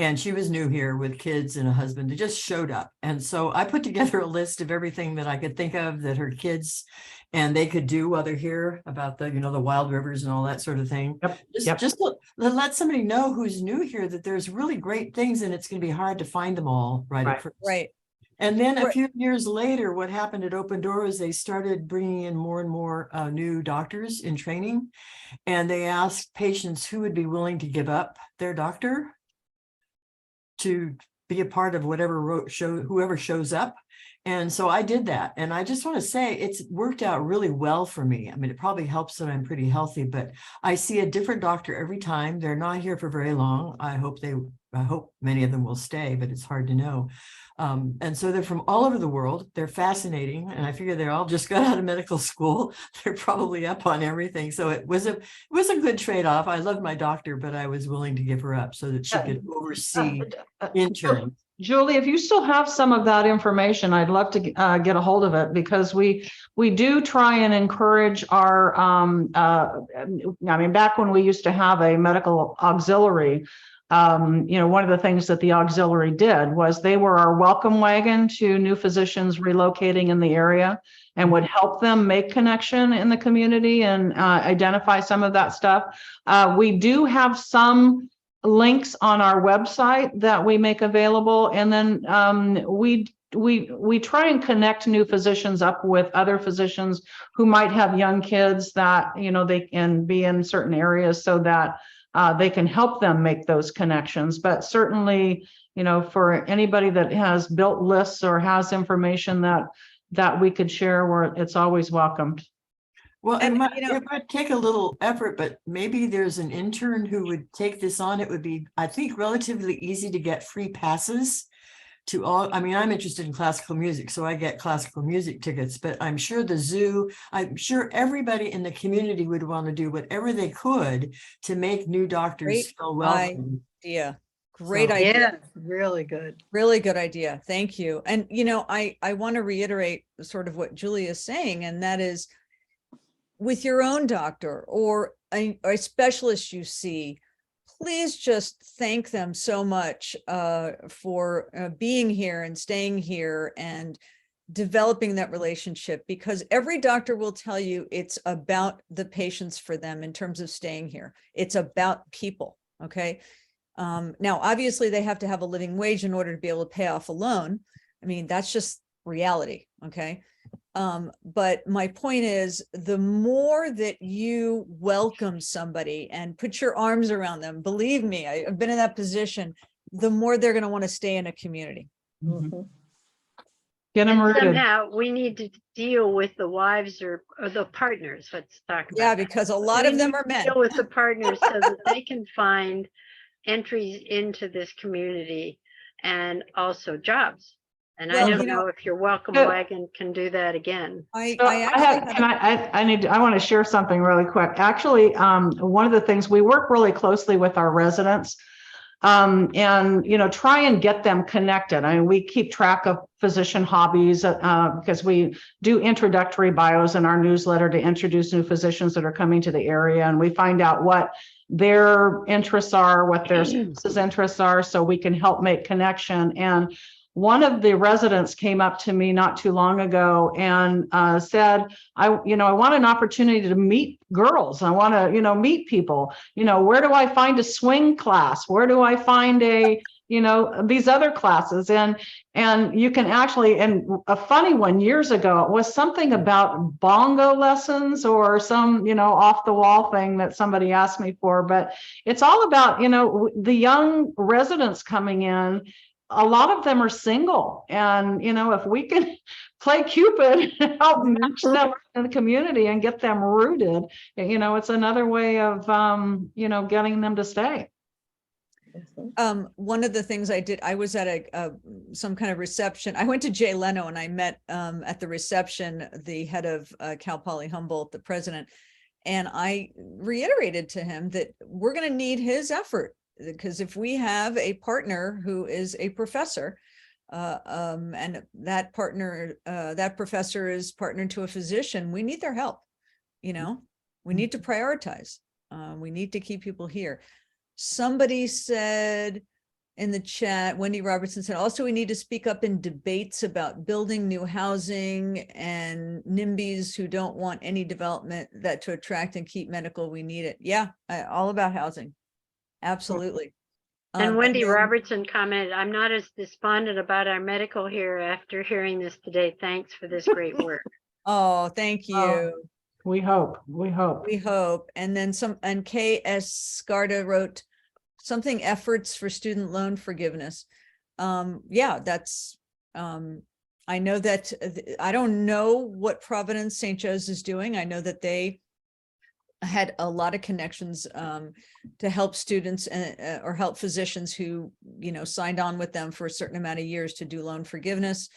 And she was new here with kids and a husband that just showed up. And so I put together a list of everything that I could think of that her kids and they could do while they're here about the, the wild rivers and all that sort of thing. Yep. Just to let somebody know who's new here that there's really great things and it's going to be hard to find them all at first. Right. And then a few years later, what happened at Open Door is they started bringing in more and more new doctors in training. And they asked patients who would be willing to give up their doctor to be a part of whoever shows up. And so I did that. And I just want to say it's worked out really well for me. I mean, it probably helps that I'm pretty healthy, but I see a different doctor every time. They're not here for very long. I hope many of them will stay, but it's hard to know. And so they're from all over the world. They're fascinating. And I figure they all just got out of medical school. They're probably up on everything. So it was a good trade-off. I love my doctor, but I was willing to give her up so that she could oversee interns. Julie, if you still have some of that information, I'd love to get a hold of it because we do try and encourage our, back when we used to have a medical auxiliary, one of the things that the auxiliary did was they were our welcome wagon to new physicians relocating in the area and would help them make connection in the community and identify some of that stuff. We do have some links on our website that we make available, and then we try and connect new physicians up with other physicians who might have young kids that they can be in certain areas so that they can help them make those connections. But certainly, for anybody that has built lists or has information that we could share, it's always welcomed. Well, it might take a little effort, but maybe there's an intern who would take this on. It would be, I think, relatively easy to get free passes to all. I mean, I'm interested in classical music, so I get classical music tickets, but I'm sure the zoo, I'm sure everybody in the community would want to do whatever they could to make new doctors feel welcome. Great idea. Yeah, really good. Really good idea. Thank you. And, I want to reiterate sort of what Julie is saying, and that is, with your own doctor or a specialist you see, please just thank them so much for being here and staying here and developing that relationship, because every doctor will tell you it's about the patients for them in terms of staying here. It's about people. Okay. Now, obviously they have to have a living wage in order to be able to pay off a loan. I mean, that's just reality. Okay. But my point is, the more that you welcome somebody and put your arms around them, believe me, I've been in that position, the more they're going to want to stay in a community. Mhm. Get them And rooted. somehow we need to deal with the wives or the partners. Let's talk about Yeah, that. because a lot We of them need are to men. Deal with the partners so that they can find entries into this community and also jobs. And Well, I don't you know, know if your welcome Yeah. wagon can do that again. I So actually had I want to share something really quick. Actually, one of the things, we work really closely with our residents, and, you know, try and get them connected. I mean, we keep track of physician hobbies, because we do introductory bios in our newsletter to introduce new physicians that are coming to the area. And we find out what their interests are, what their spouse's interests are, so we can help make connection. And one of the residents came up to me not too long ago and said, I want an opportunity to meet girls. I want to, meet people. Where do I find a swing class? Where do I find these other classes? And you can actually, and a funny one years ago, it was something about bongo lessons or some, off the wall thing that somebody asked me for. But it's all about, the young residents coming in. A lot of them are single, and if we can play Cupid and help match them in the community and get them rooted, it's another way of getting them to stay. one of the things I did, I was at some kind of reception. I went to Jay Leno and I met at the reception the head of Cal Poly Humboldt, the president, and I reiterated to him that we're going to need his effort. Because if we have a partner who is a professor, and that professor is partnered to a physician, we need their help. We need to prioritize. We need to keep people here. Somebody said in the chat, Wendy Robertson said, also, we need to speak up in debates about building new housing and NIMBYs who don't want any development, that to attract and keep medical, we need it. Yeah, all about housing. Absolutely. And Wendy then, Robertson commented, I'm not as despondent about our medical here after hearing this today. Thanks for this great work. oh, thank you. We hope. We hope. And then and K.S. Scarda wrote something, efforts for student loan forgiveness. Yeah, that's, I know that, I don't know what Providence St. Joe's is doing. I know that they had a lot of connections to help students or help physicians who, signed on with them for a certain amount of years to do loan forgiveness.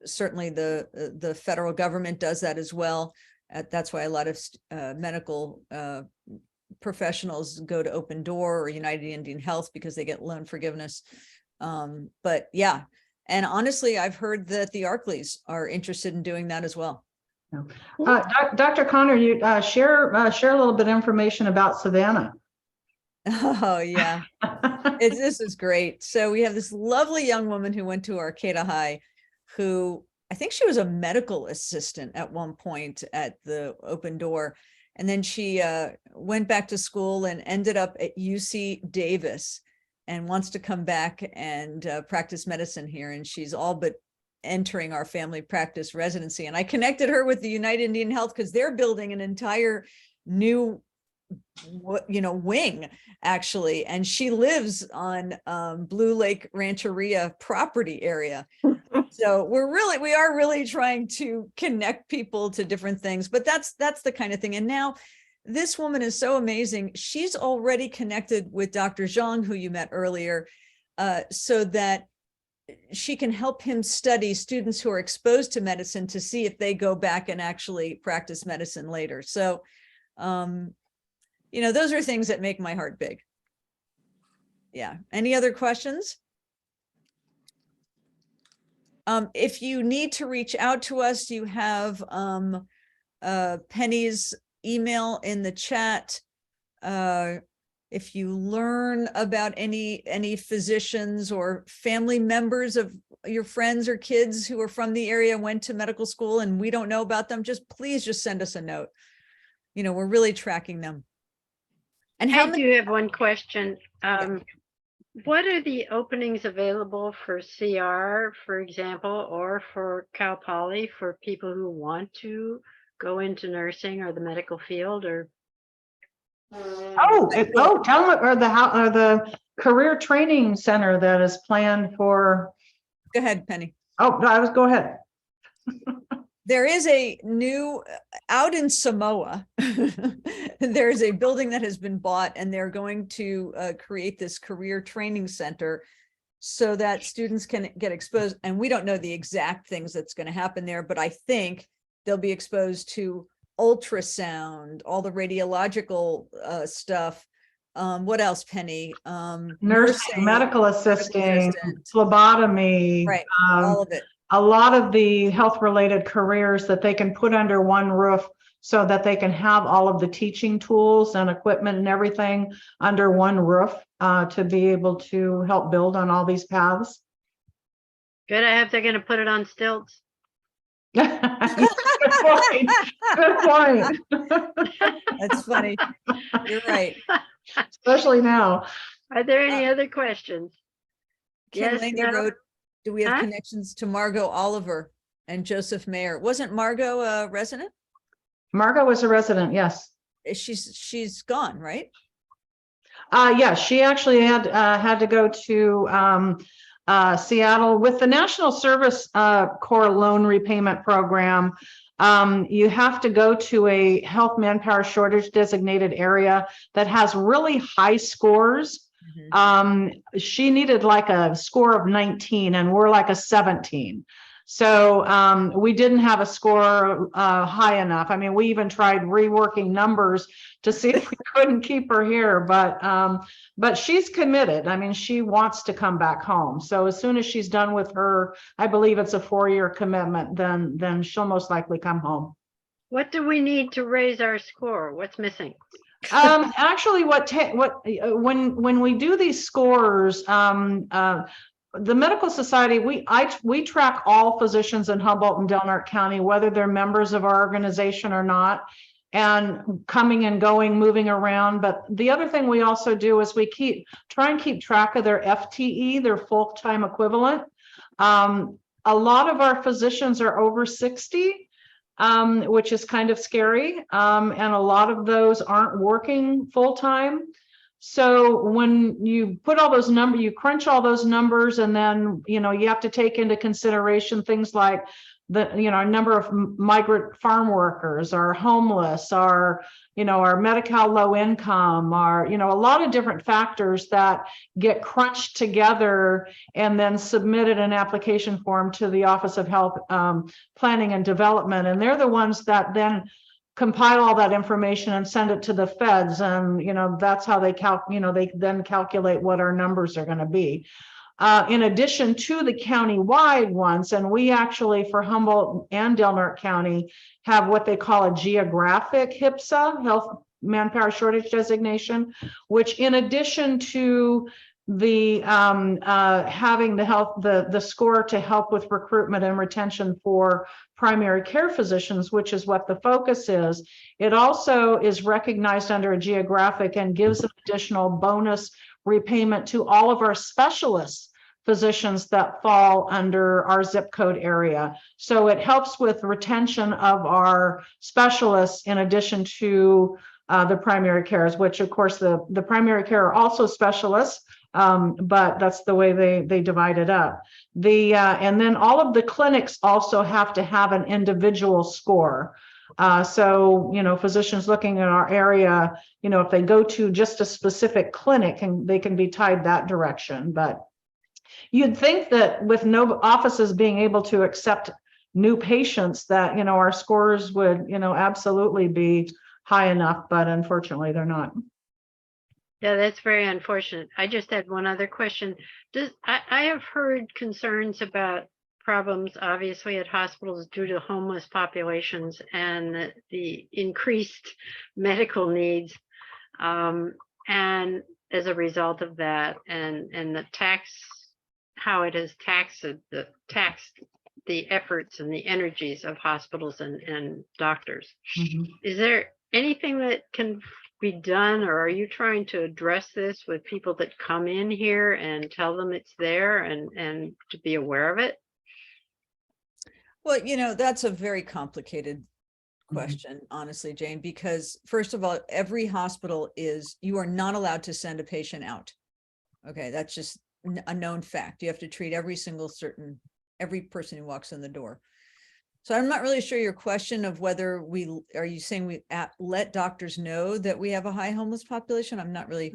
Certainly the federal government does that as well. That's why a lot of medical professionals go to Open Door or United Indian Health, because they get loan forgiveness. But yeah, and honestly, I've heard that the Arcleys are interested in doing that as well. Dr. Connor, you share a little bit of information about Savannah. Oh yeah, this is great. So we have this lovely young woman who went to Arcata High, who I think she was a medical assistant at one point at the Open Door. And then she went back to school and ended up at UC Davis and wants to come back and practice medicine here. And she's all but entering our family practice residency. And I connected her with the United Indian Health because they're building an entire new wing actually, and she lives on Blue Lake Rancheria property area. So we are really trying to connect people to different things, but that's the kind of thing. And now this woman is so amazing. She's already connected with Dr. Zhang, who you met earlier, so that she can help him study students who are exposed to medicine to see if they go back and actually practice medicine later. So, those are things that make my heart big. Yeah. Any other questions? If you need to reach out to us, you have Penny's email in the chat. If you learn about any physicians or family members of your friends or kids who are from the area, went to medical school and we don't know about them, please just send us a note. You know, we're really tracking them. And how I many, do have one question. What are the openings available for CR, for example, or for Cal Poly for people who want to go into nursing or the medical field or? Oh, tell them, or the career training center that is planned for, go ahead, Penny. oh, no, go ahead. There is a new, out in Samoa, there's a building that has been bought and they're going to create this career training center so that students can get exposed. And we don't know the exact things that's going to happen there, but I think they'll be exposed to ultrasound, all the radiological stuff. What else, Penny? Nursing, medical assisting, phlebotomy, right, all of it. a lot of the health related careers that they can put under one roof so that they can have all of the teaching tools and equipment and everything under one roof to be able to help build on all these paths. Good, I hope they're going to put it on stilts. Good point. Good point. That's funny. You're right. Especially now. Are there any other questions? Kim Yes, Laney no? wrote, do we have Huh? connections to Margot Oliver and Joseph Mayer? Wasn't Margot a resident? Margot was a resident, yes. She's gone, right? Yeah, she actually had to go to Seattle with the National Service Corps Loan Repayment Program. You have to go to a health manpower shortage designated area that has really high scores. She needed like a score of 19 and we're like a 17. So we didn't have a score high enough. I mean, we even tried reworking numbers to see if we couldn't keep her here, but she's committed. I mean, she wants to come back home. So as soon as she's done with her, I believe it's a 4-year commitment, then she'll most likely come home. What do we need to raise our score? What's missing? Actually, when we do these scores, the Medical Society, we track all physicians in Humboldt and Del Norte County, whether they're members of our organization or not, and coming and going, moving around. But the other thing we also do is we try and keep track of their FTE, their full-time equivalent. A lot of our physicians are over 60. Which is kind of scary. And a lot of those aren't working full time. So when you put all those numbers, you crunch all those numbers, and then, you know, you have to take into consideration things like the, you know, number of migrant farm workers, our homeless, our, you know, our Medi-Cal low income, our, you know, a lot of different factors that get crunched together and then submitted an application form to the Office of Health Planning and Development. And they're the ones that then compile all that information and send it to the feds. And, you know, that's how they they then calculate what our numbers are going to be. In addition to the county-wide ones, and we actually, for Humboldt and Del Norte County, have what they call a geographic HIPSA, Health Manpower Shortage Designation, which in addition to the having the score to help with recruitment and retention for primary care physicians, which is what the focus is, it also is recognized under a geographic and gives an additional bonus repayment to all of our specialist physicians that fall under our zip code area. So it helps with retention of our specialists in addition to the primary cares, which of course the primary care are also specialists, but that's the way they divide it up. And then all of the clinics also have to have an individual score. So, you know, physicians looking at our area, you know, if they go to just a specific clinic, and they can be tied that direction. But you'd think that with no offices being able to accept new patients, that, you know, our scores would, you know, absolutely be high enough, but unfortunately they're not. Yeah, that's very unfortunate. I just had one other question. I have heard concerns about problems, obviously, at hospitals due to homeless populations and the increased medical needs. And as a result of that, and the tax how it has taxed the efforts and the energies of hospitals and doctors. Is there anything that can be done, or are you trying to address this with people that come in here and tell them it's there and to be aware of it? Well, that's a very complicated question, honestly, Jane, because first of all, every hospital you are not allowed to send a patient out. Okay, that's just a known fact. You have to treat every person who walks in the door. So I'm not really sure your question of whether are you saying we let doctors know that we have a high homeless population? I'm not really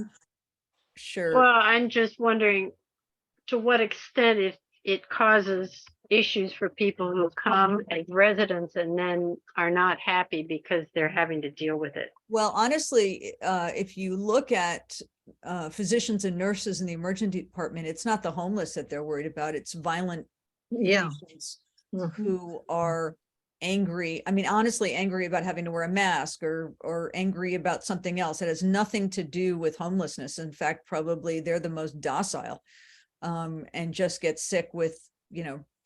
sure. Well, I'm just wondering to what extent it causes issues for people who come as residents and then are not happy because they're having to deal with it. Well, honestly, if you look at physicians and nurses in the emergency department, it's not the homeless that they're worried about. It's violent patients who are angry. I mean, honestly, angry about having to wear a mask or angry about something else. It has nothing to do with homelessness. In fact, probably they're the most docile and just get sick with,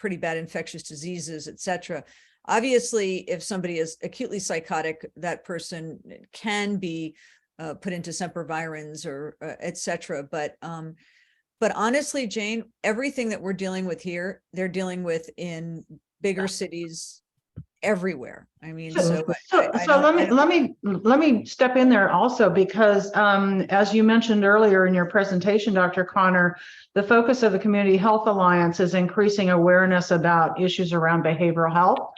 pretty bad infectious diseases, etc. Obviously, if somebody is acutely psychotic, that person can be put into sempervirens or etc. But honestly, Jane, everything that we're dealing with here, they're dealing with in bigger cities everywhere. I mean, let me step in there also, because as you mentioned earlier in your presentation, Dr. Connor, the focus of the Community Health Alliance is increasing awareness about issues around behavioral health.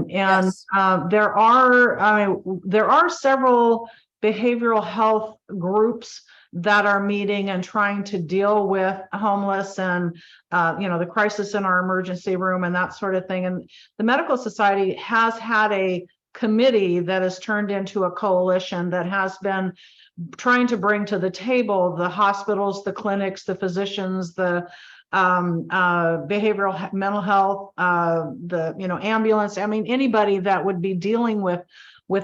Yes. There are several behavioral health groups that are meeting and trying to deal with homeless and the crisis in our emergency room and that sort of thing. And the Medical Society has had a committee that has turned into a coalition that has been trying to bring to the table the hospitals, the clinics, the physicians, the behavioral mental health, the ambulance. I mean, anybody that would be dealing with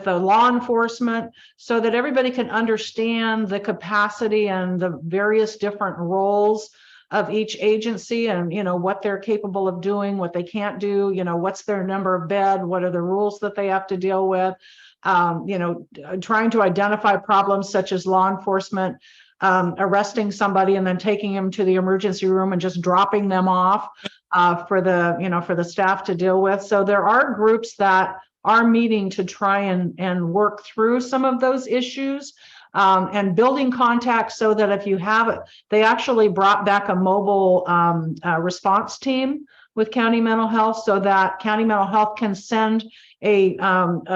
the law enforcement, so that everybody can understand the capacity and the various different roles of each agency and what they're capable of doing, what they can't do, what's their number of bed, what are the rules that they have to deal with, trying to identify problems such as law enforcement arresting somebody and then taking them to the emergency room and just dropping them off for the staff to deal with. So there are groups that are meeting to try and work through some of those issues and building contacts, so that if you have it, they actually brought back a mobile response team with County Mental Health, so that County Mental Health can send a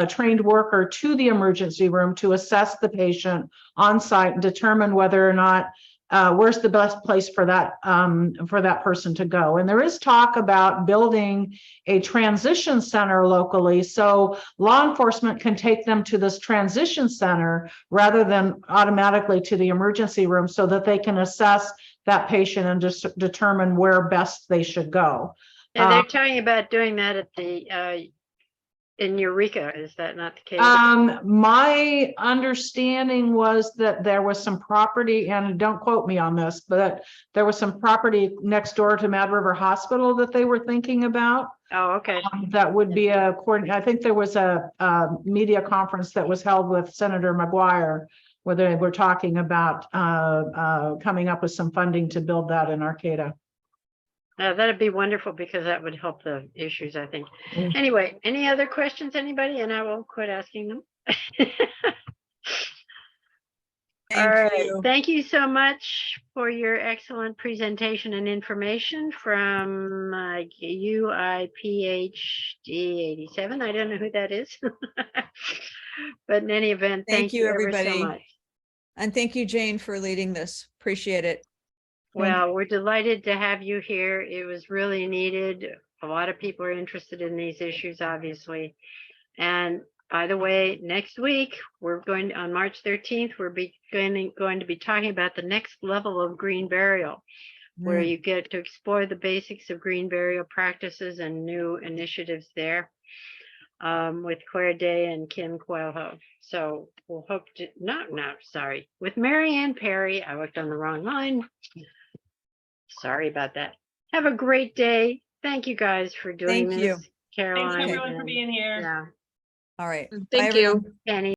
trained worker to the emergency room to assess the patient on site and determine whether or not where's the best place for that person to go. And there is talk about building a transition center locally, so law enforcement can take them to this transition center rather than automatically to the emergency room, so that they can assess that patient and just determine where best they should go. And they're talking about doing that at the in Eureka. Is that not the case? My understanding was that there was some property, and don't quote me on this, but there was some property next door to Mad River Hospital that they were thinking about. Oh, okay. That would be I think there was a media conference that was held with Senator McGuire, where they were talking about coming up with some funding to build that in Arcata. That'd be wonderful, because that would help the issues, I think. Anyway, any other questions, anybody? And I will quit asking them. All right. Thank you so much for your excellent presentation and information from UIPHD 87. I don't know who that is. But in any event, thank you everybody. So much. And thank you, Jane, for leading this. Appreciate it. Well, we're delighted to have you here. It was really needed. A lot of people are interested in these issues, obviously. And by the way, next week, we're going on March 13th, we're going to be talking about the next level of green burial, where you get to explore the basics of green burial practices and new initiatives there with Claire Day and Kim Coelho. So we'll hope to, with Mary Ann Perry, I looked on the wrong line. Sorry about that. Have a great day. Thank you guys for doing Thank you. this. Caroline. Thanks everyone for and- being here. Yeah. All right. Bye, Thank everyone. you. Penny.